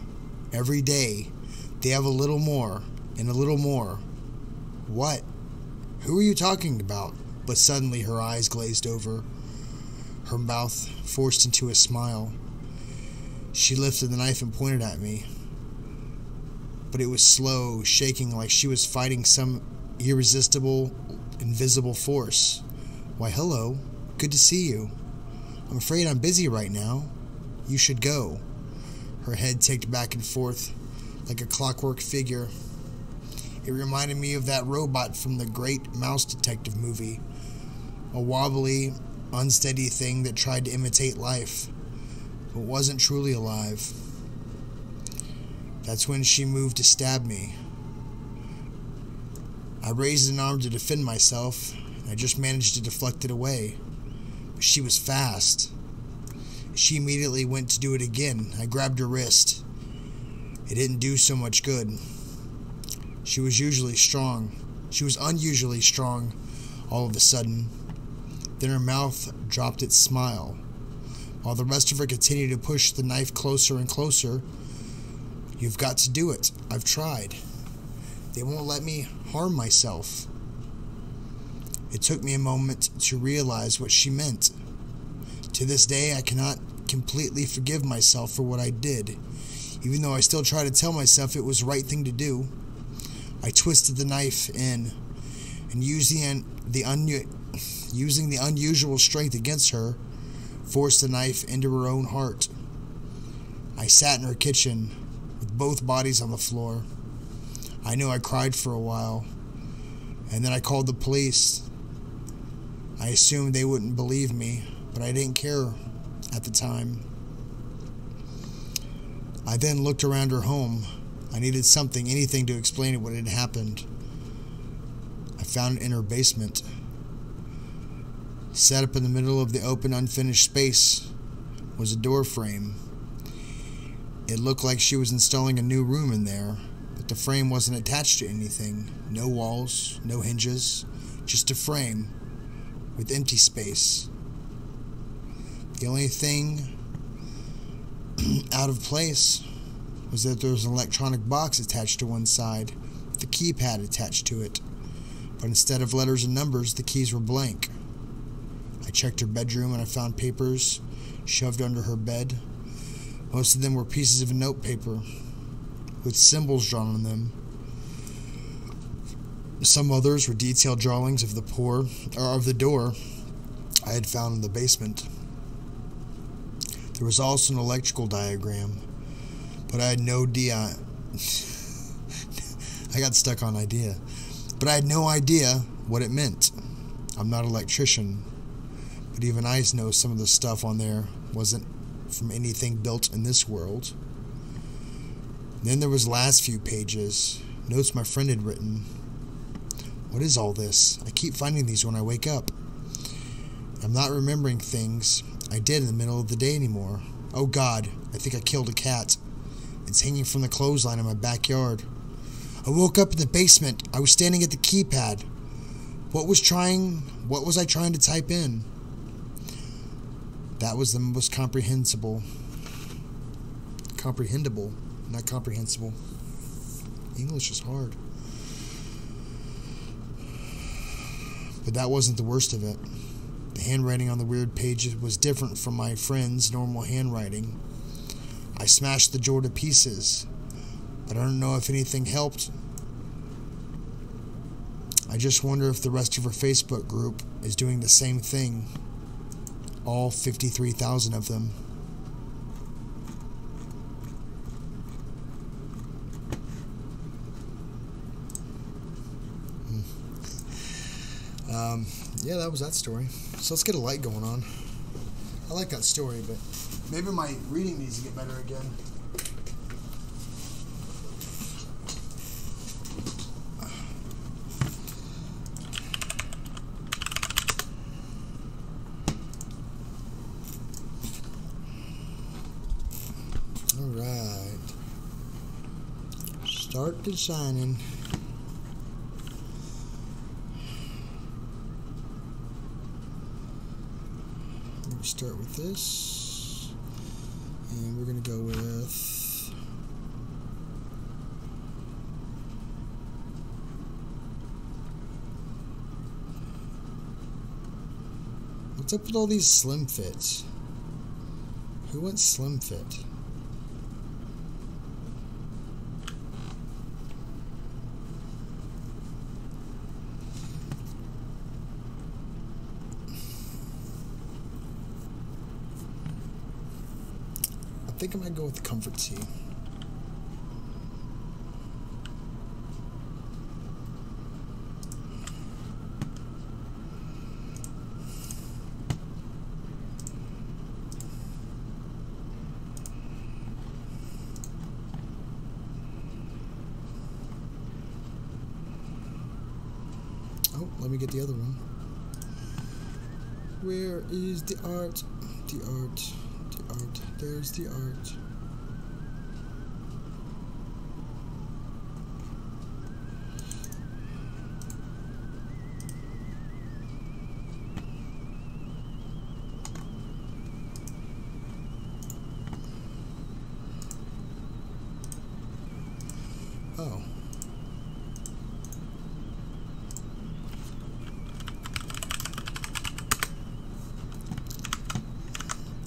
Every day, they have a little more, and a little more. What? Who are you talking about? But suddenly her eyes glazed over. Her mouth forced into a smile. She lifted the knife and pointed at me. But it was slow, shaking like she was fighting some irresistible, invisible force. Why, hello. Good to see you. I'm afraid I'm busy right now. You should go. Her head ticked back and forth like a clockwork figure. It reminded me of that robot from the great Mouse Detective movie. A wobbly, unsteady thing that tried to imitate life, but wasn't truly alive. That's when she moved to stab me. I raised an arm to defend myself, and I just managed to deflect it away. But she was fast. She immediately went to do it again. I grabbed her wrist. It didn't do so much good. She was unusually strong all of a sudden. Then her mouth dropped its smile, while the rest of her continued to push the knife closer and closer. You've got to do it. I've tried. They won't let me harm myself. It took me a moment to realize what she meant. To this day, I cannot completely forgive myself for what I did, even though I still try to tell myself it was the right thing to do. I twisted the knife in, and using the unusual strength against her, forced the knife into her own heart. I sat in her kitchen, with both bodies on the floor. I know I cried for a while, and then I called the police. I assumed they wouldn't believe me, but I didn't care at the time. I then looked around her home. I needed something, anything to explain what had happened. I found it in her basement. Set up in the middle of the open, unfinished space was a door frame. It looked like she was installing a new room in there, but the frame wasn't attached to anything. No walls, no hinges, just a frame with empty space. The only thing out of place was that there was an electronic box attached to one side with a keypad attached to it, but instead of letters and numbers, the keys were blank. I checked her bedroom and I found papers shoved under her bed. Most of them were pieces of notepaper with symbols drawn on them. Some others were detailed drawings of the door I had found in the basement. There was also an electrical diagram, but I had no idea. I got stuck on idea, but I had no idea what it meant. I'm not an electrician, but even I know some of the stuff on there wasn't from anything built in this world. Then there was last few pages, notes my friend had written. What is all this? I keep finding these when I wake up. I'm not remembering things I did in the middle of the day anymore. Oh God, I think I killed a cat. It's hanging from the clothesline in my backyard. I woke up in the basement. I was standing at the keypad. What was I trying to type in? That was the most comprehensible, not comprehensible. English is hard. But that wasn't the worst of it. The handwriting on the weird pages was different from my friend's normal handwriting. I smashed the drawer to pieces, but I don't know if anything helped. I just wonder if the rest of her Facebook group is doing the same thing. All 53,000 of them. Yeah, that was that story. So let's get a light going on. I like that story, but maybe my reading needs to get better again. Alright. Start designing. Start with this, and we're going to go with what's up with all these slim fits? Who wants slim fit? I think I might go with the comfort tee. Oh, let me get the other one. Where is the art? The art. The art. There's the art. Oh.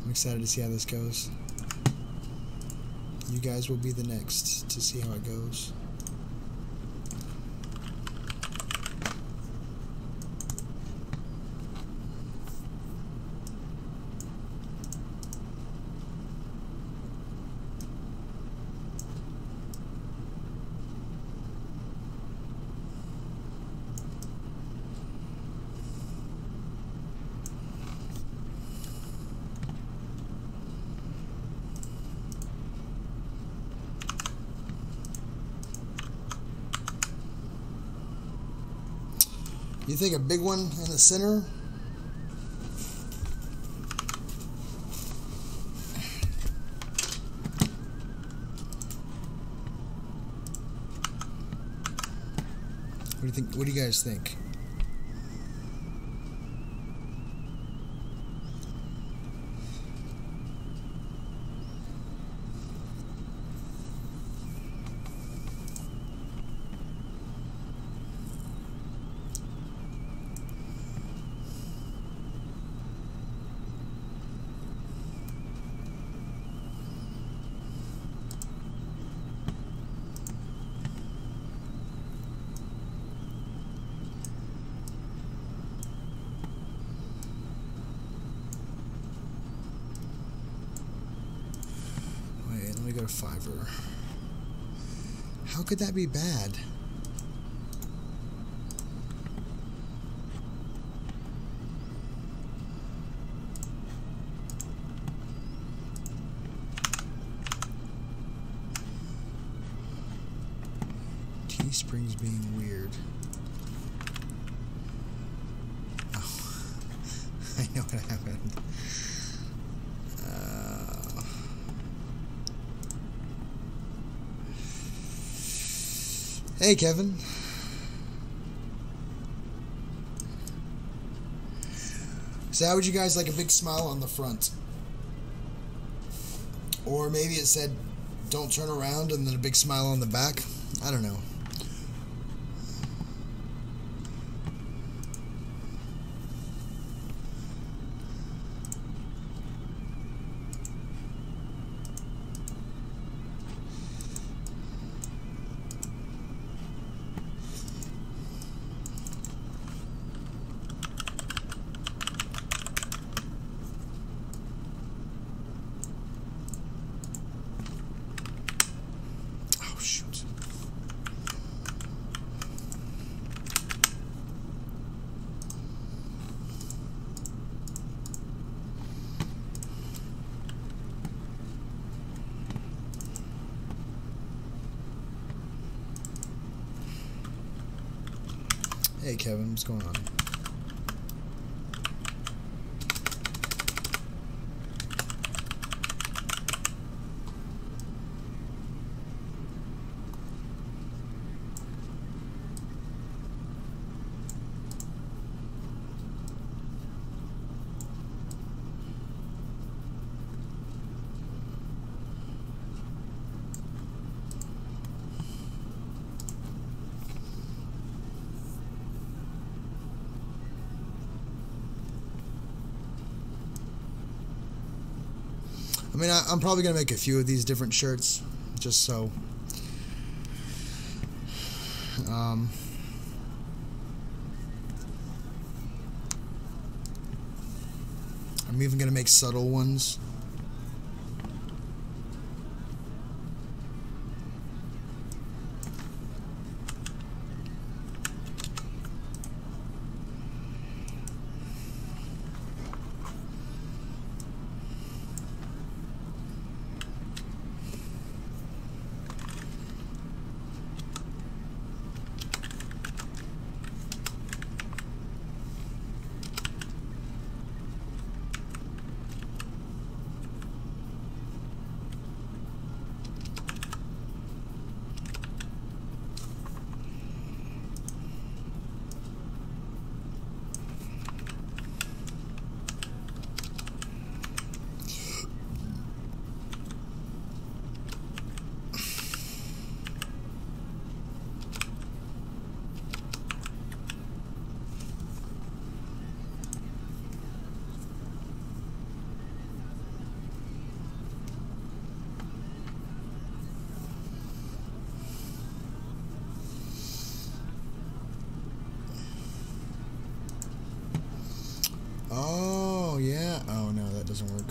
I'm excited to see how this goes. You guys will be the next to see how it goes. You think a big one in the center? What do you think? What do you guys think? Let me go to Fiverr. How could that be bad? Teespring's being weird. Oh, I know what happened. Hey, Kevin. So how would you guys like a big smile on the front? Or maybe it said, don't turn around, and then a big smile on the back? I don't know. Hey Kevin, what's going on? I mean, I'm probably going to make a few of these different shirts, just so. I'm even going to make subtle ones. Oh, yeah. Oh, no, that doesn't work.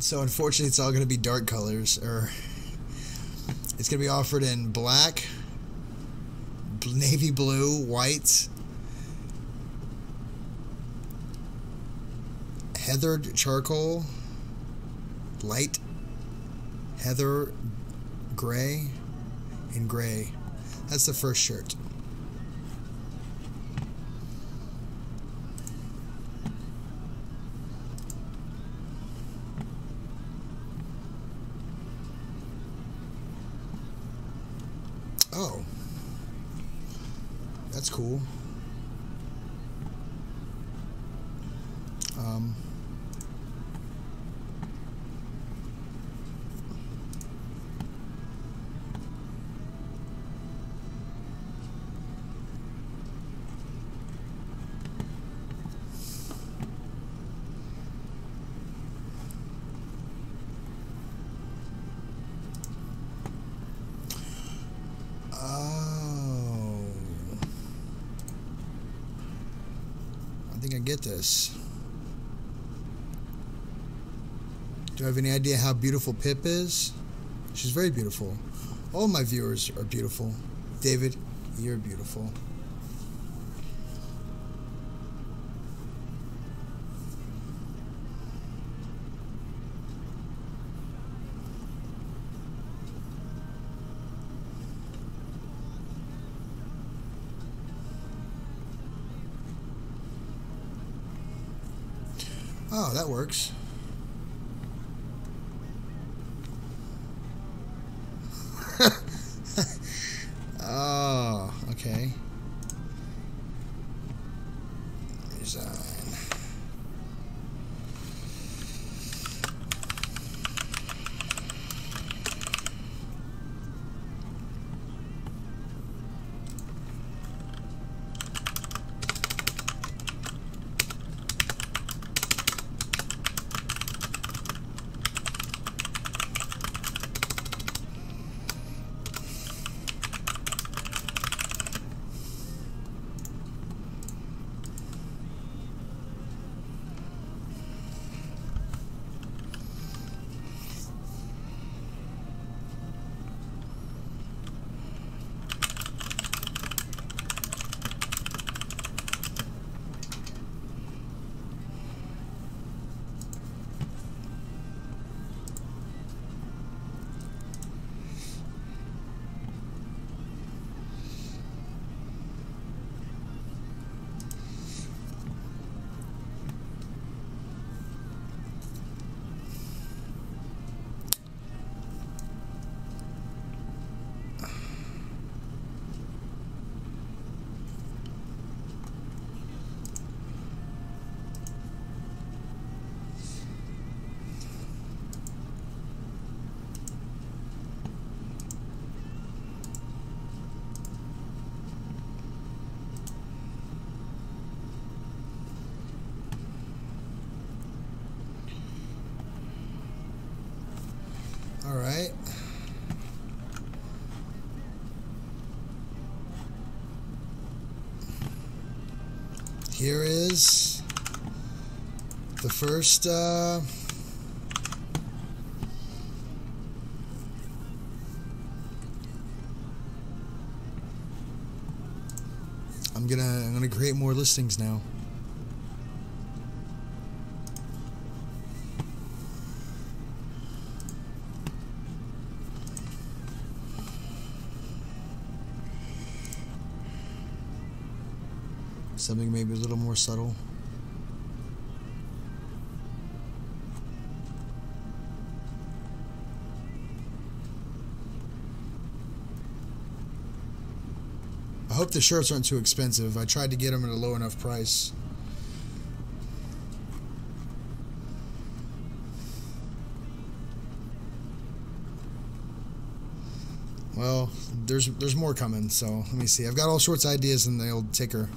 So unfortunately, it's all going to be dark colors, or it's going to be offered in black, navy blue, white, heathered charcoal, light heather gray, and gray. That's the first shirt. Oh, that's cool. I think I get this. Do I have any idea how beautiful Pip is? She's very beautiful. All my viewers are beautiful. David, you're beautiful. Oh, that works. Oh, okay. Design. All right. Here is the first I'm gonna create more listings now. Something maybe a little more subtle. I hope the shirts aren't too expensive. I tried to get them at a low enough price. Well, there's more coming, so let me see. I've got all sorts of ideas in the old ticker.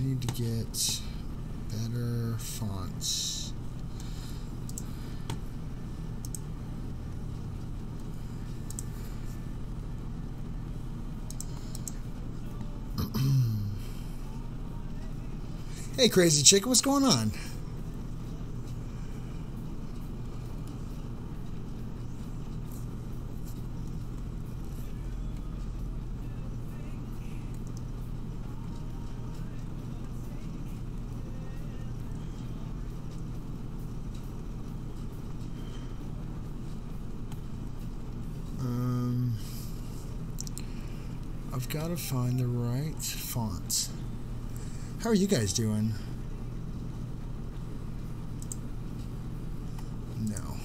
I need to get better fonts. Hey, crazy chick, what's going on? I've got to find the right fonts. How are you guys doing? No.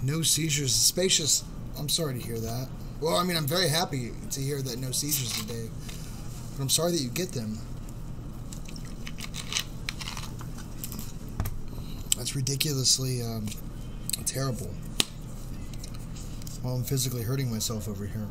No seizures. Spacious. I'm sorry to hear that. Well, I mean, I'm very happy to hear that no seizures today. But I'm sorry that you get them. That's ridiculously terrible. While I'm physically hurting myself over here.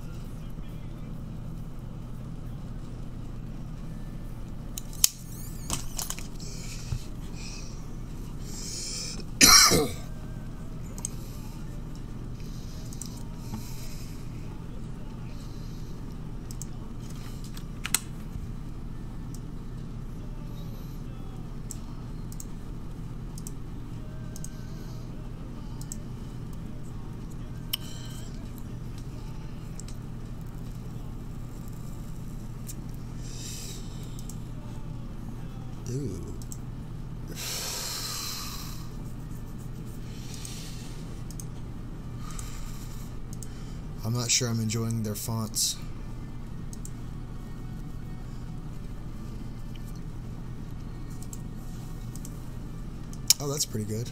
Ooh. I'm not sure I'm enjoying their fonts. Oh, that's pretty good.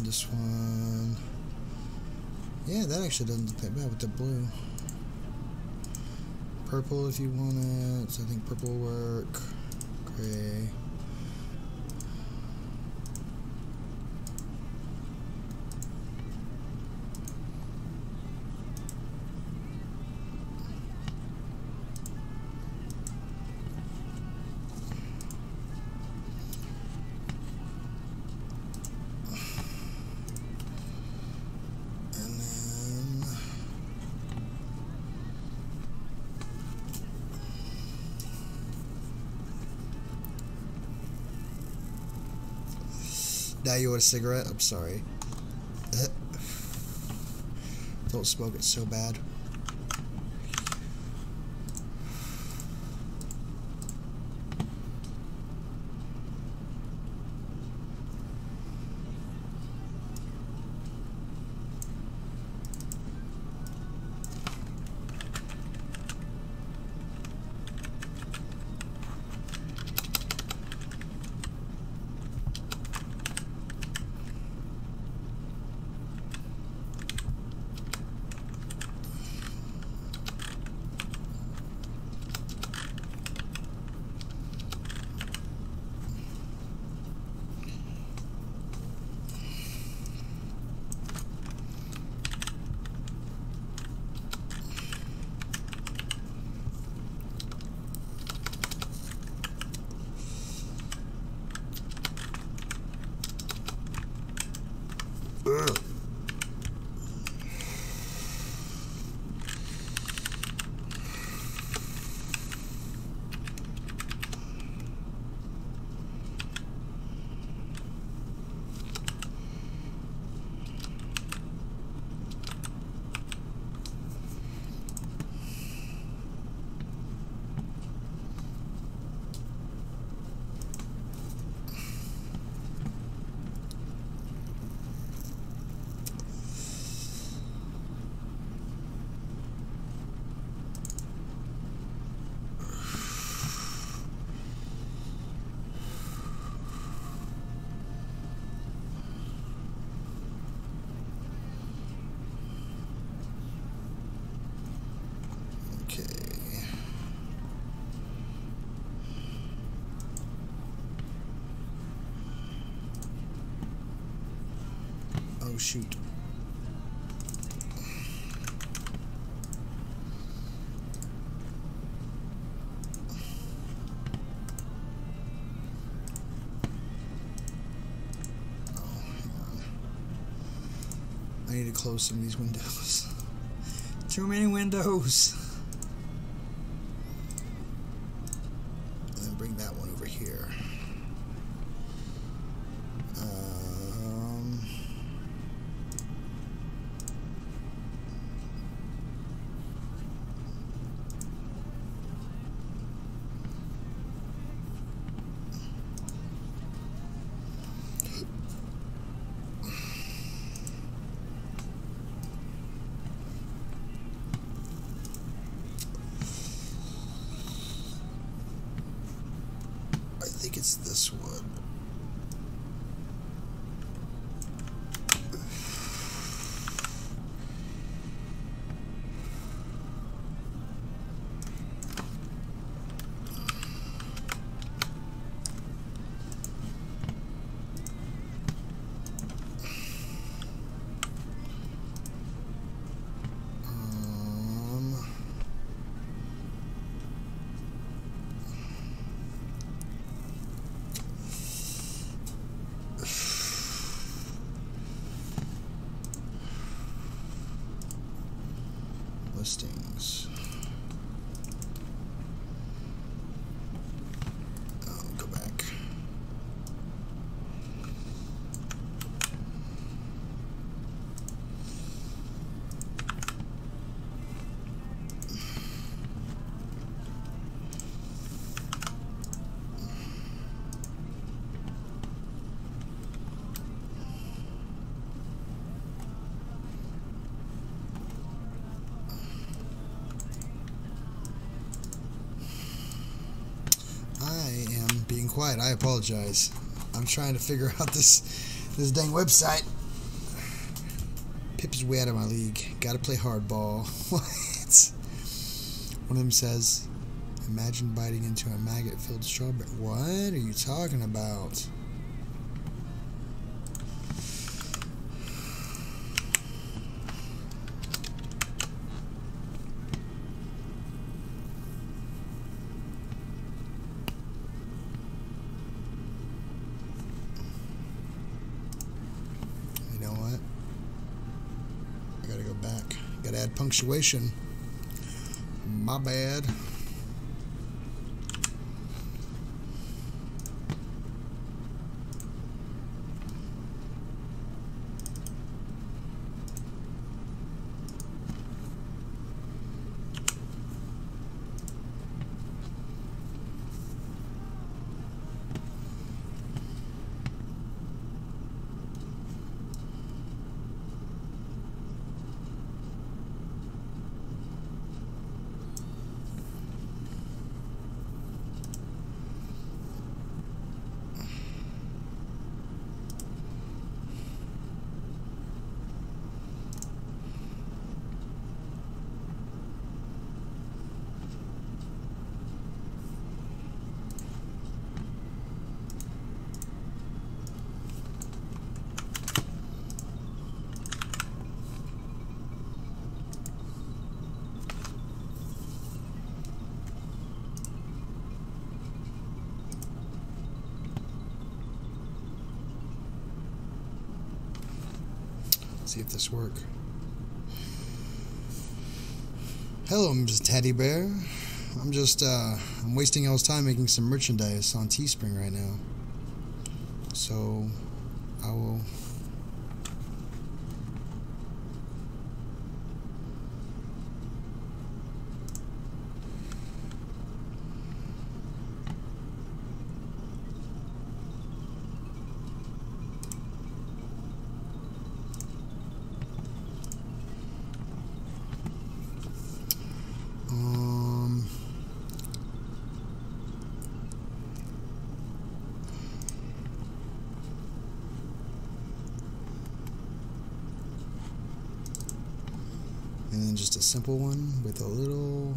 This one. Yeah, that actually doesn't look that bad with the blue. Purple if you want it. So I think purple will work. Gray. Now you want a cigarette? I'm sorry. Don't smoke it so bad. Oh shoot. Oh, hang on. I need to close some of these windows. Too many windows. And then bring that one over here. I think it's this one. Listings. Oh, go back. Being quiet. I apologize. I'm trying to figure out this dang website. Pip is way out of my league. Gotta play hardball. What? One of them says, imagine biting into a maggot-filled strawberry. What are you talking about? Back. Gotta add punctuation. My bad. See if this works. Hello, Mrs. Teddy Bear. I'm wasting y'all's time making some merchandise on Teespring right now. So, I will... and then just a simple one with a little...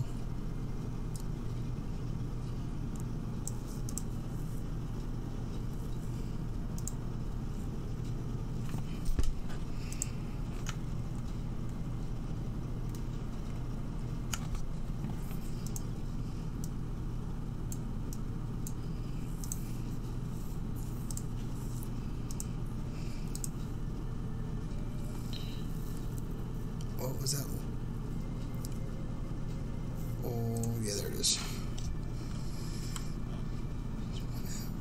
What was that? Oh, yeah, there it is.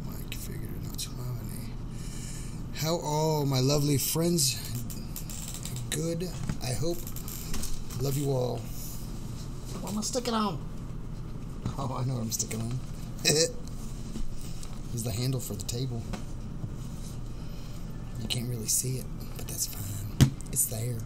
Mic figured it not too loud. How all my lovely friends? Good, I hope. Love you all. What am I sticking on? Oh, I know what I'm sticking on. This is the handle for the table. You can't really see it, but that's fine. It's there.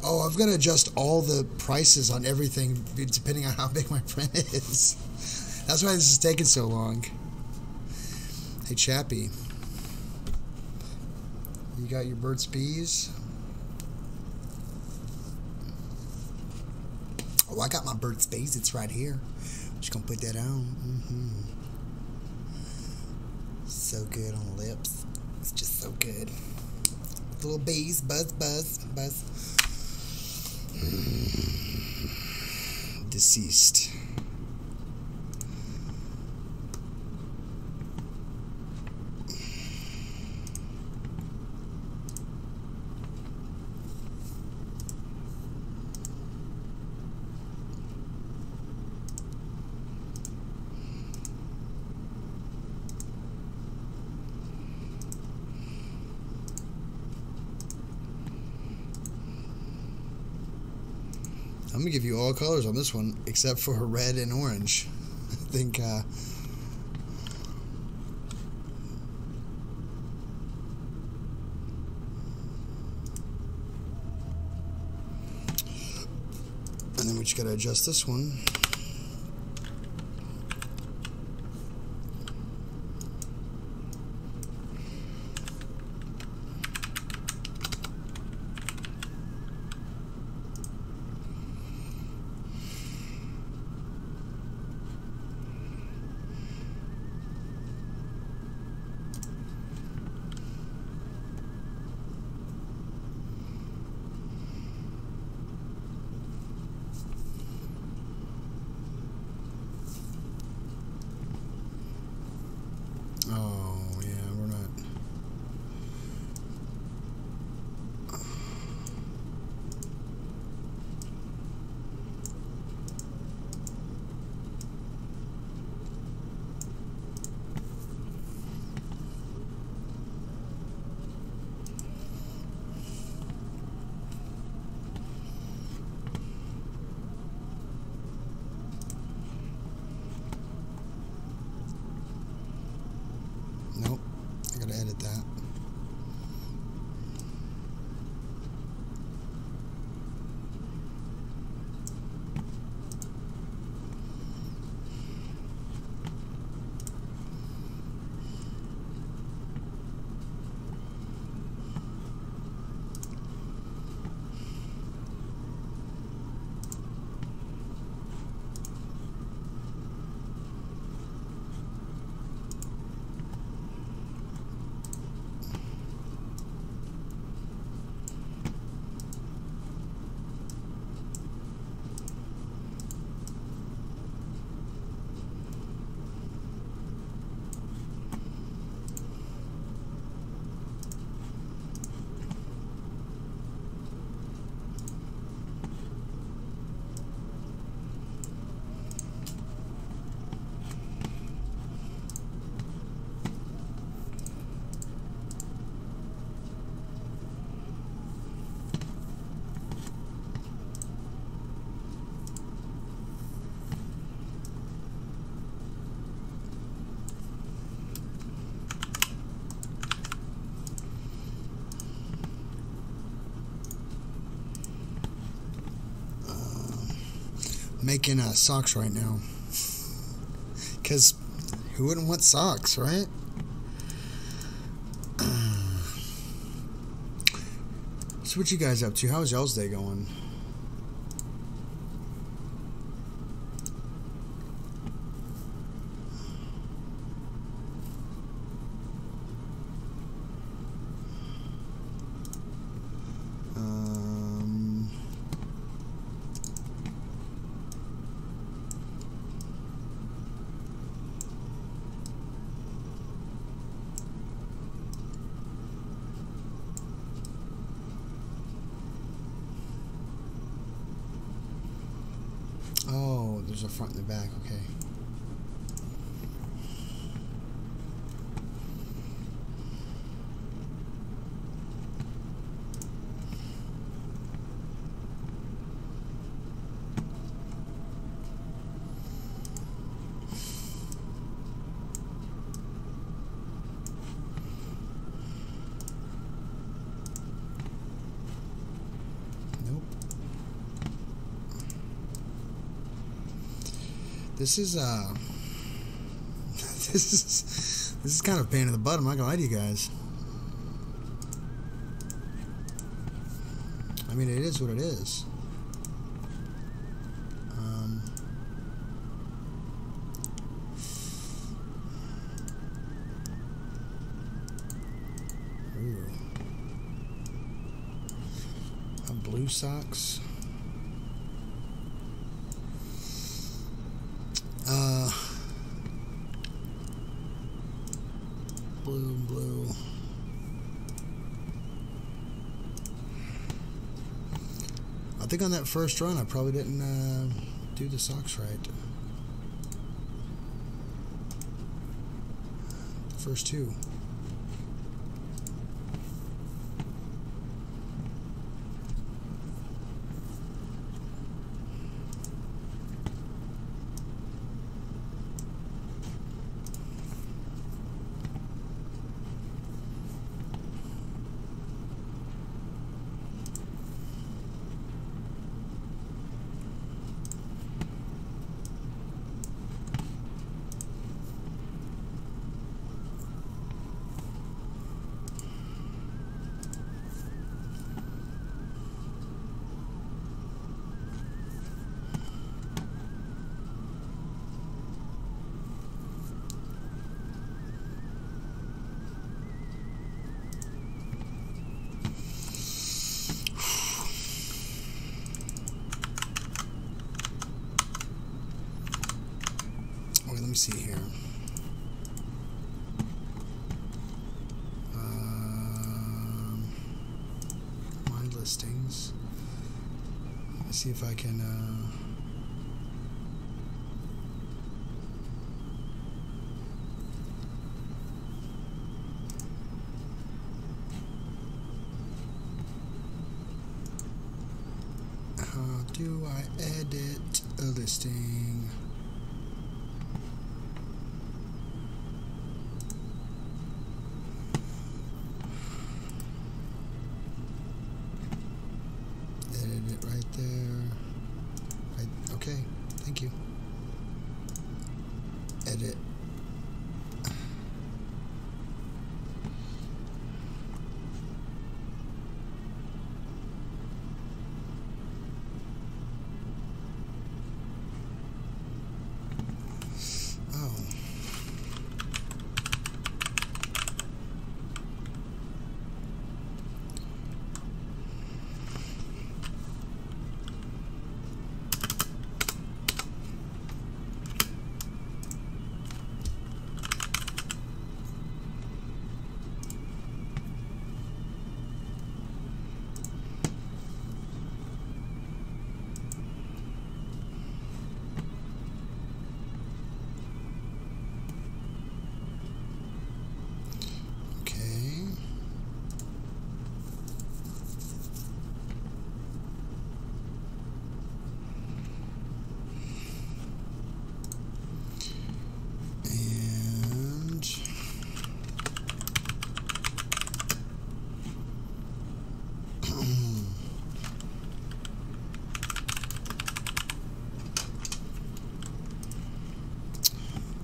Oh, I've got to adjust all the prices on everything depending on how big my print is. That's why this is taking so long. Hey, Chappy. You got your Burt's Bees? Oh, I got my Burt's Bees. It's right here. Just gonna put that on. So good on the lips. It's just so good. Little bees, buzz, buzz, buzz. Deceased. I'm gonna give you all colors on this one except for red and orange. I think and then we just gotta adjust this one. making socks right now. Because who wouldn't want socks, right? So what you guys up to? How's y'all's day going? Oh, there's a front and the back, okay. This is this is kind of a pain in the butt. I'm not gonna lie to you guys. I mean, it is what it is. Ooh. Blue socks. Blue. I think on that first run I probably didn't do the socks right. The first two. Let me see here. My listings. Let's see if I can. How do I edit a listing? Right there. Okay, thank you. Edit. Oh.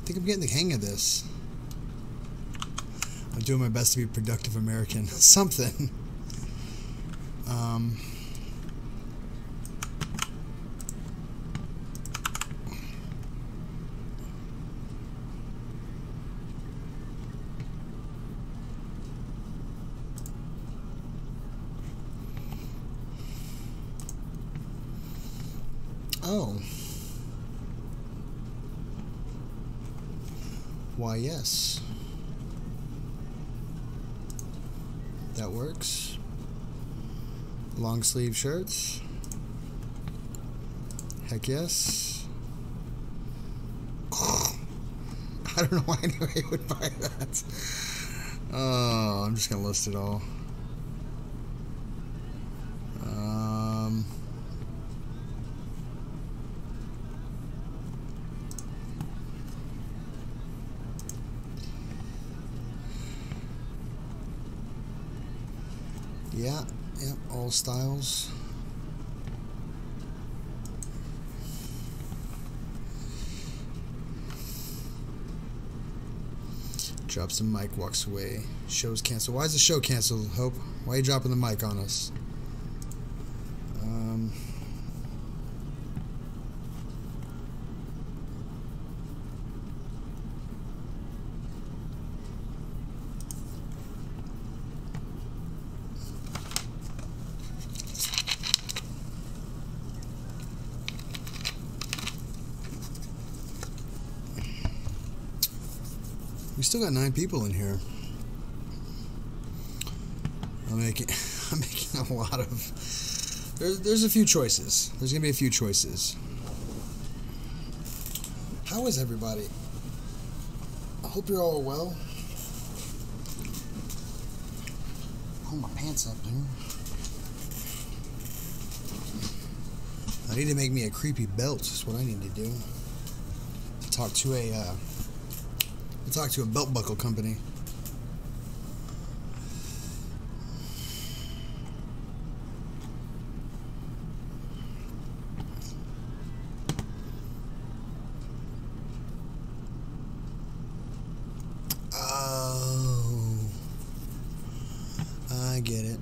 think I'm getting the hang of this. I'm doing my best to be a productive American. Something. Oh. Why, yes. That works. Long sleeve shirts. Heck yes. I don't know why anybody would buy that. Oh, I'm just going to list it all. Yeah, all styles. Drops the mic, walks away. Show's canceled. Why is the show canceled, Hope? Why are you dropping the mic on us? We still got 9 people in here. I'm making a lot of. There's a few choices. There's gonna be a few choices. How is everybody? I hope you're all well. Pull my pants up, dude. I need to make me a creepy belt. That's what I need to do. To talk to a belt buckle company. Oh, I get it.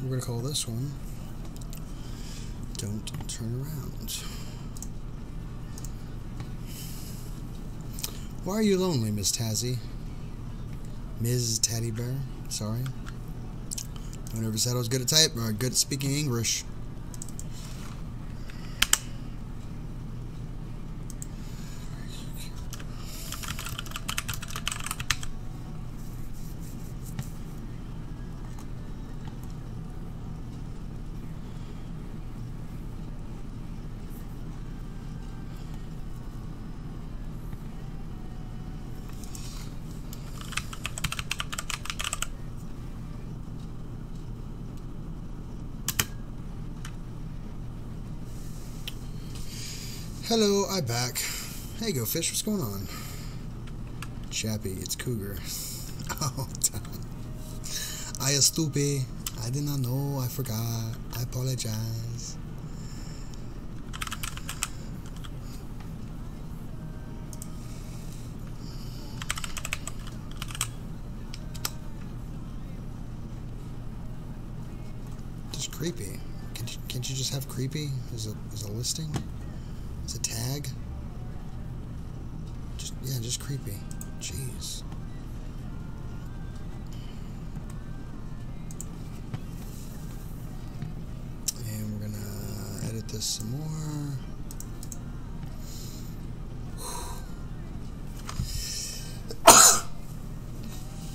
We're going to call this one Don't Turn Around. Why are you lonely, Miss Tazzy? Ms. Teddy Bear? Sorry. I never said I was good at type or good at speaking English. Hello, I'm back. Hey, Go Fish, what's going on? Chappy, it's Cougar. Oh, I am stupid. I did not know. I forgot. I apologize. Just creepy. Can't you just have creepy as a listing? As a tag? Just creepy. Jeez. And we're gonna edit this some more.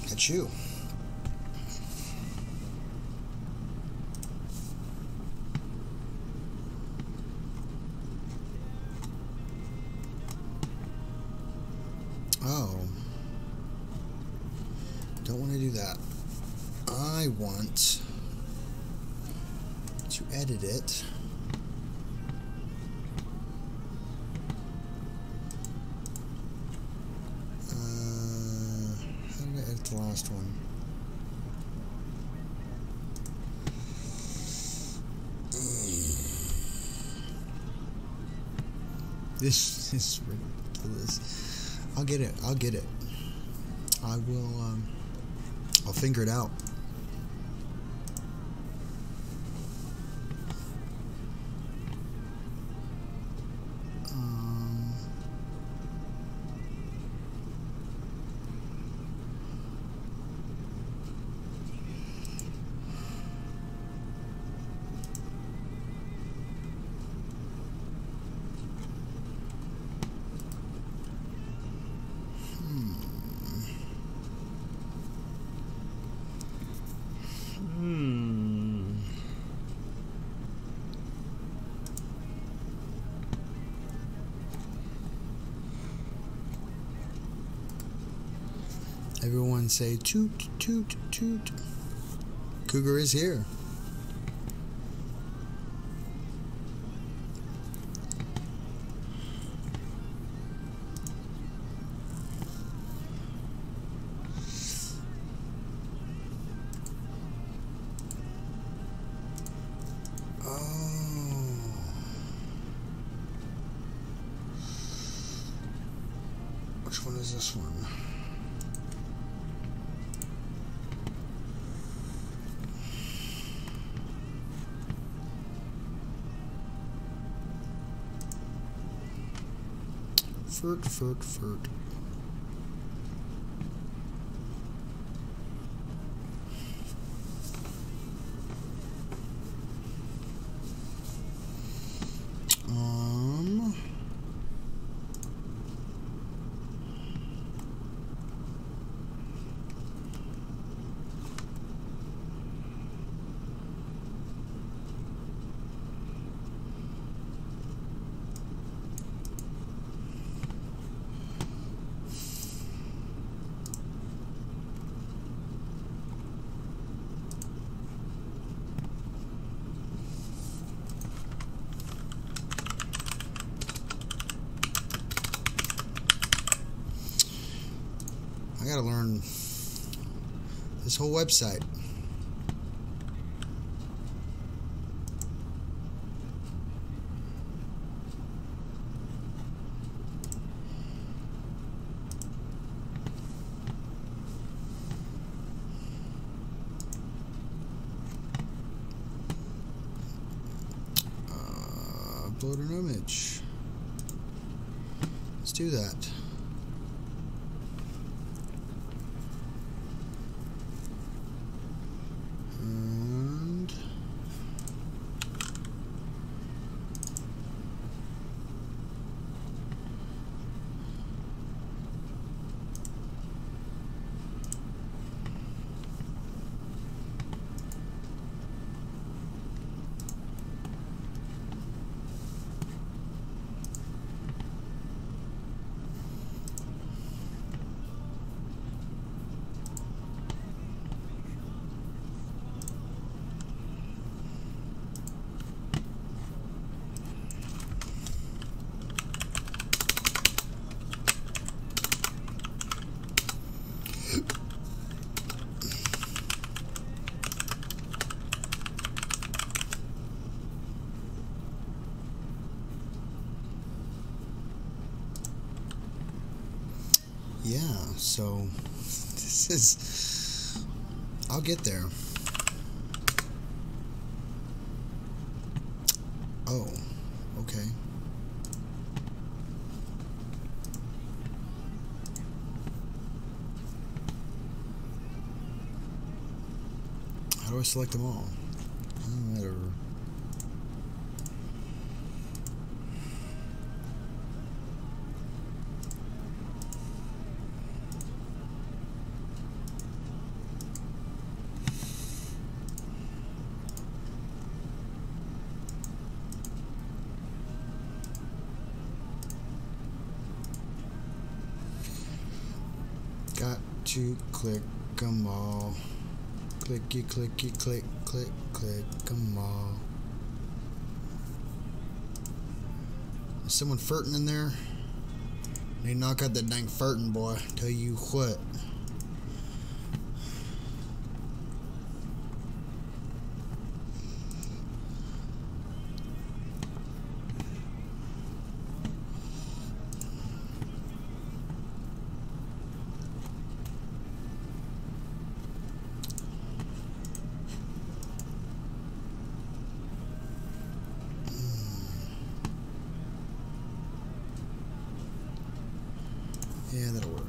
That's you. don't want to do that. I want to edit it. How did I edit the last one? This is ridiculous. I'll get it. I'll get it. I will. I'll figure it out. Everyone say toot, toot, toot. Cougar is here. Which one is this one? Furt. I gotta learn this whole website. Upload an image. Let's do that. Yeah, so this is, I'll get there. Oh, okay. How do I select them all? Whatever. Got to click 'em all. Clicky, clicky, click, click, click 'em all. Is someone farting in there? They knock out that dang farting, boy. Tell you what. Yeah, that'll work.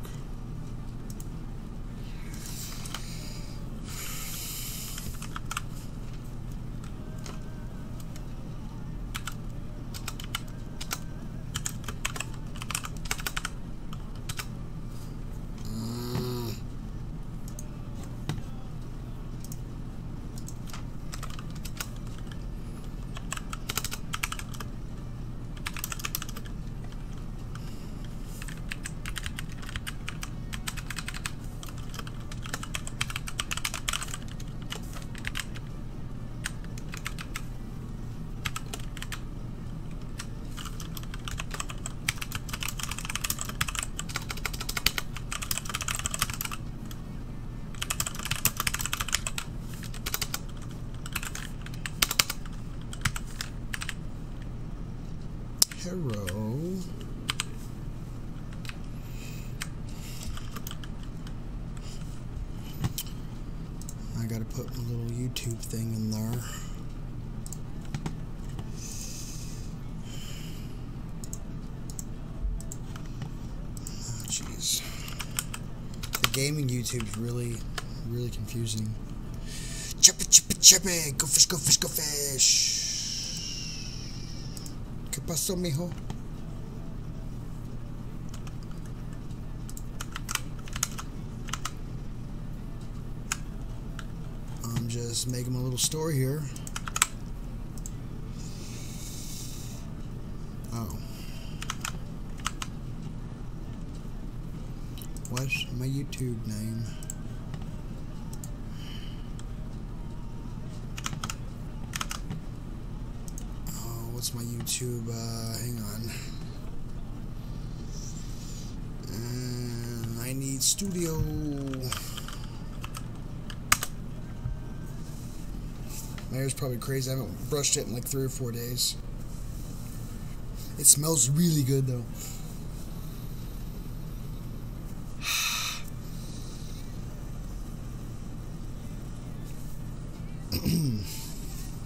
Hero. I gotta put my little YouTube thing in there. Oh, jeez. The gaming YouTube's really confusing. Chappy, chappy, chappy! Go fish, go fish, go fish! ¿Qué pasó, mijo? I'm just making a little story here. Oh. What's my YouTube name? What's my YouTube? Hang on. I need studio. My hair's probably crazy. I haven't brushed it in like 3 or 4 days. It smells really good though.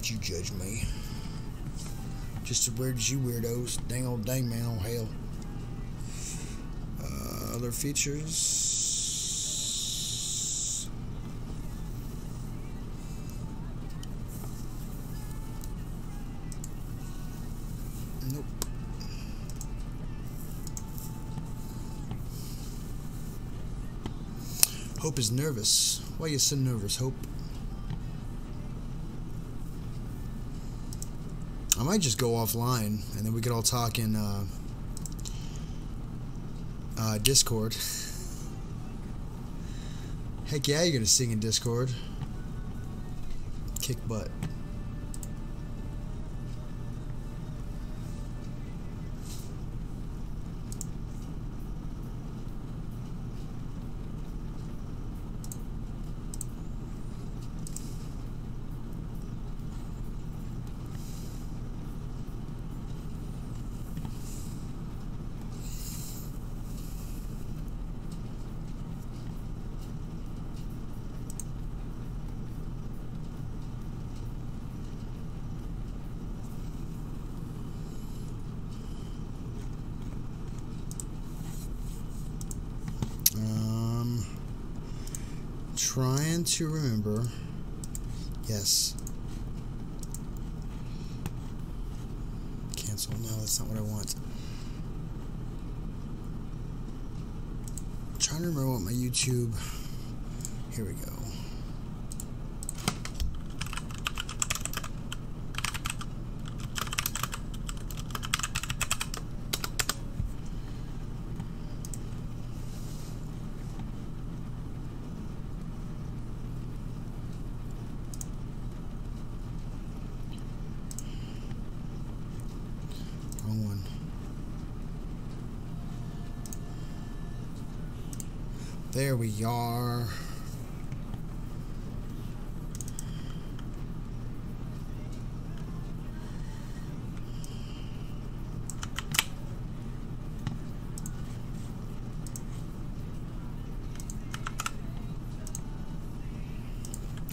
You judge me. Just as weird as you weirdos. Dang old dang man, oh hell. Other features. Nope. Hope is nervous. Why are you so nervous, Hope? I might just go offline, and then we could all talk in Discord. Heck yeah, you're gonna sing in Discord. Kick butt. Trying to remember. Yes. Cancel. No, that's not what I want. I'm trying to remember what my YouTube. Here we go. There we are.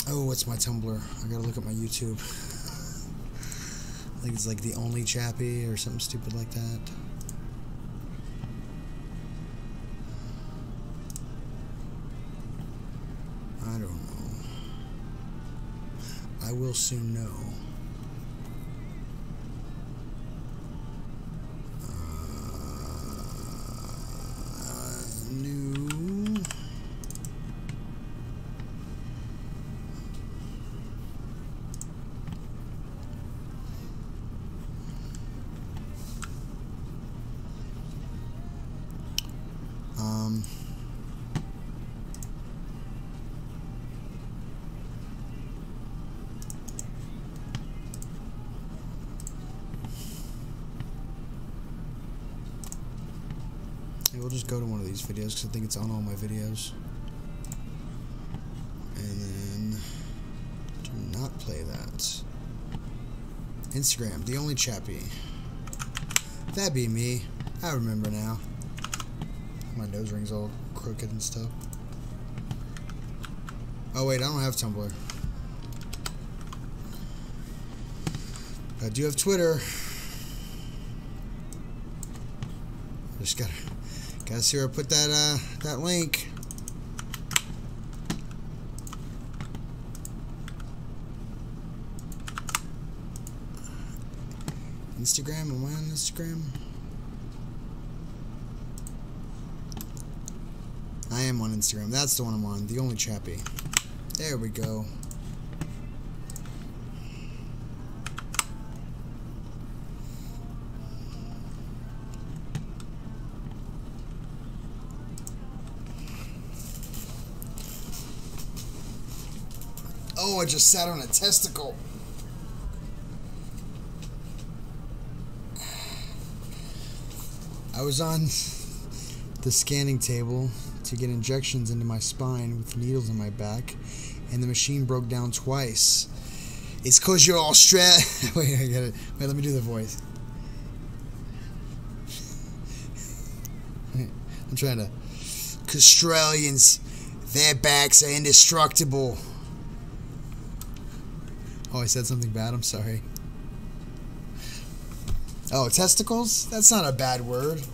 Oh, what's my Tumblr? I gotta look at my YouTube. I think it's like the only Chappy or something stupid like that. I don't know. I will soon know. New. We'll just go to one of these videos because I think it's on all my videos. And then do not play that. Instagram, the only Chappy. That'd be me. I remember now. My nose ring's all crooked and stuff. Oh wait, I don't have Tumblr. I do have Twitter. Just gotta see where I put that link. Instagram, am I on Instagram? I am on Instagram. That's the one I'm on. The only Chappy. There we go. Oh, I just sat on a testicle. I was on the scanning table to get injections into my spine with needles in my back, and the machine broke down twice. It's 'cause you're Australian. Wait, I get it. Wait, let me do the voice. I'm trying to. 'Cause Australians, their backs are indestructible. Oh, I said something bad. I'm sorry. Oh, testicles? That's not a bad word.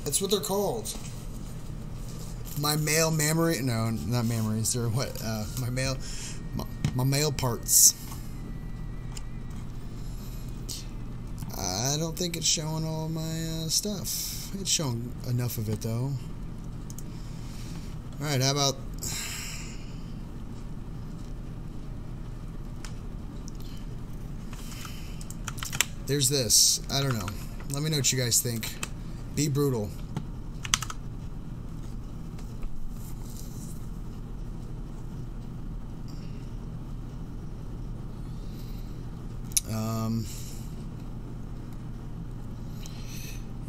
That's what they're called. My male mammary. No, not mammaries. They're what? My male parts. I don't think it's showing all my stuff. It's showing enough of it though. All right. How about? There's this. I don't know. Let me know what you guys think. Be brutal.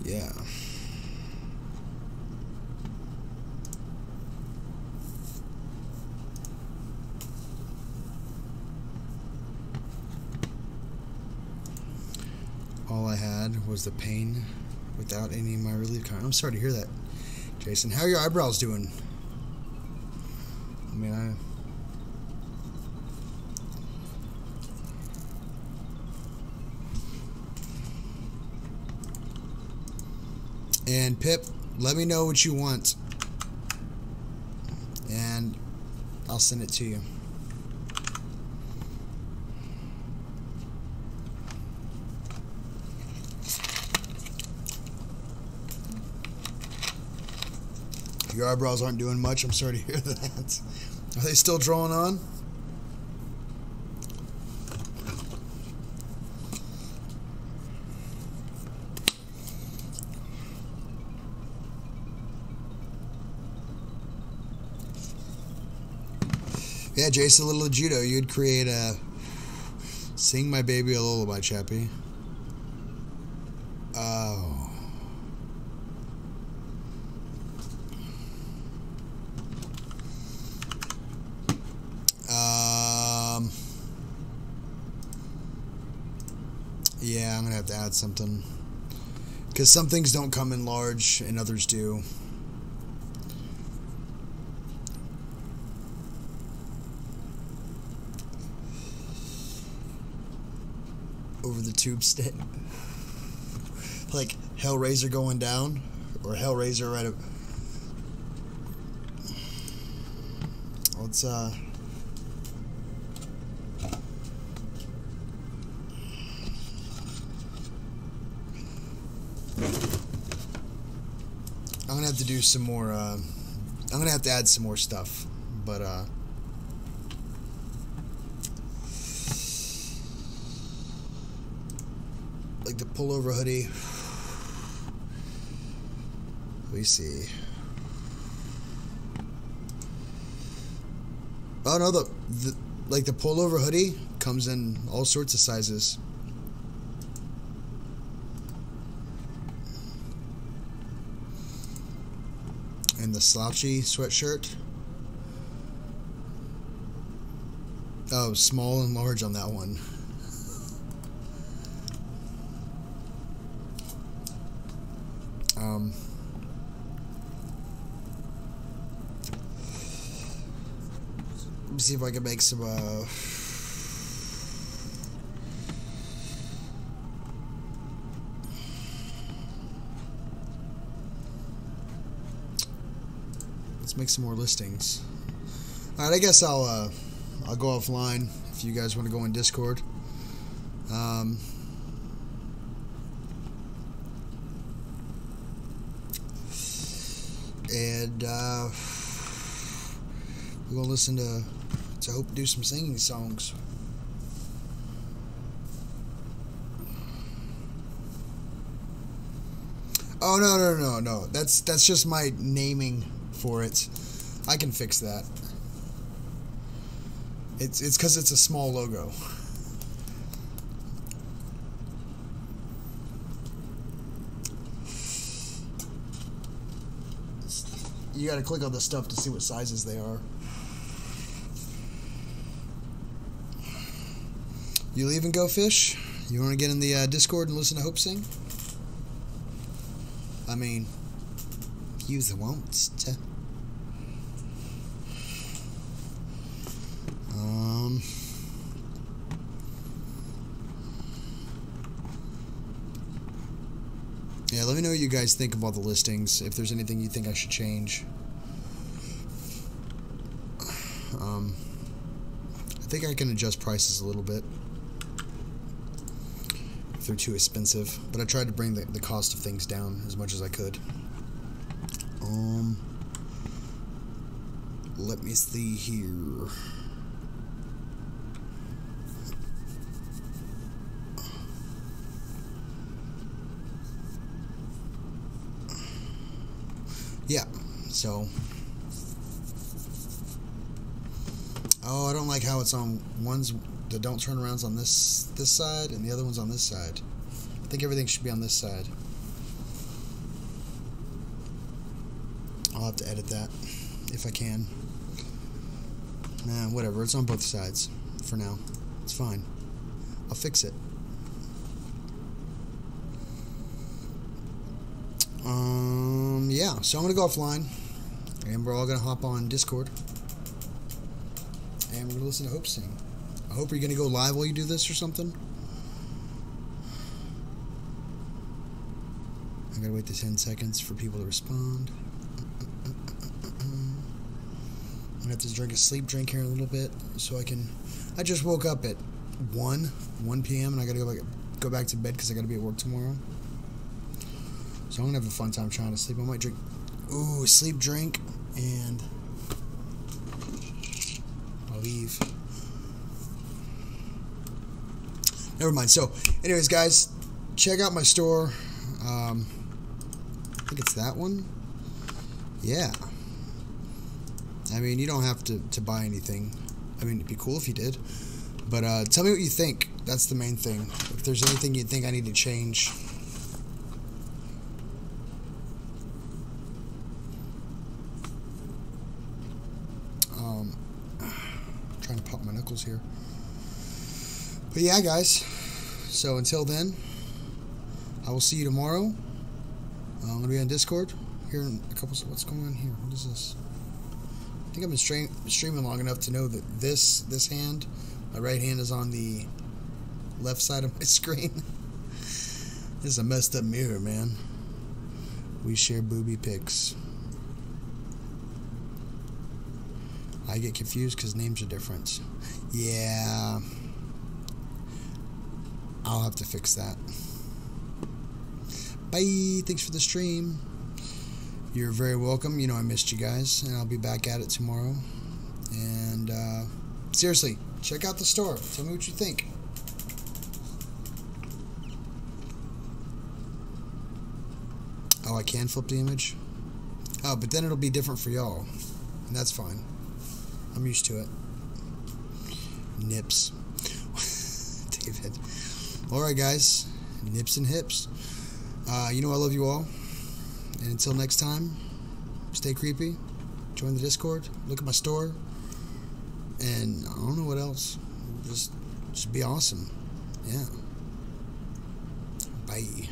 Yeah. All I had was the pain without any of my relief kind. I'm sorry to hear that, Jason. How are your eyebrows doing? I mean, And Pip, let me know what you want, and I'll send it to you. Your eyebrows aren't doing much. I'm sorry to hear that. Are they still drawing on? Yeah, Jason, a little judo. You'd create a Sing My Baby a Lullaby, Chappy. Oh. to add something. Because some things don't come in large and others do. Over the tube stick. Like Hellraiser going down. Or Hellraiser right up. Let's I'm gonna have to do some more. I'm gonna have to add some more stuff, but like the pullover hoodie. Let me see. Oh no, the like the pullover hoodie comes in all sorts of sizes. And the slouchy sweatshirt. Oh, small and large on that one. Let me see if I can make some make some more listings. Alright, I guess I'll go offline if you guys want to go in Discord. And we're gonna listen to Hope do some singing songs. Oh no. That's just my naming for it. I can fix that. It's because it's a small logo. You gotta click on the stuff to see what sizes they are. You leaving, Go Fish? You want to get in the Discord and listen to Hope sing? I mean, use the wants to. Yeah, let me know what you guys think of all the listings. If there's anything you think I should change. I think I can adjust prices a little bit if they're too expensive, but I tried to bring the cost of things down as much as I could. Let me see here. Yeah, so. Oh, I don't like how it's on ones that don't turn arounds on this side and the other one's on this side. I think everything should be on this side. I'll have to edit that if I can. Nah, whatever. It's on both sides for now. It's fine. I'll fix it. Yeah, so I'm going to go offline, and we're all going to hop on Discord, and we're going to listen to Hope sing. I hope you're going to go live while you do this or something. I got to wait the 10 seconds for people to respond. I'm going to have to drink a sleep drink here in a little bit, so I just woke up at 1 p.m., and I got to go back to bed because I got to be at work tomorrow. So I'm going to have a fun time trying to sleep. I might drink, a sleep drink, and I'll leave. Never mind. So, anyways, guys, check out my store. I think it's that one. Yeah. I mean, you don't have to buy anything. I mean, it'd be cool if you did. But tell me what you think. That's the main thing. If there's anything you think I need to change. Trying to pop my knuckles here. But yeah, guys. So until then, I will see you tomorrow. I'm going to be on Discord here in a couple. What's going on here? What is this? I think I've been streaming long enough to know that this hand, my right hand, is on the left side of my screen. This is a messed up mirror, man. We share booby pics. I get confused because names are different. Yeah. I'll have to fix that. Bye. Thanks for the stream. You're very welcome. You know I missed you guys, and I'll be back at it tomorrow. And seriously, check out the store. Tell me what you think. Oh, I can flip the image? Oh, but then it'll be different for y'all. And that's fine. I'm used to it. Nips. David. Alright, guys. Nips and hips. You know I love you all. And until next time, stay creepy. Join the Discord. Look at my store. And I don't know what else. Just be awesome. Yeah. Bye.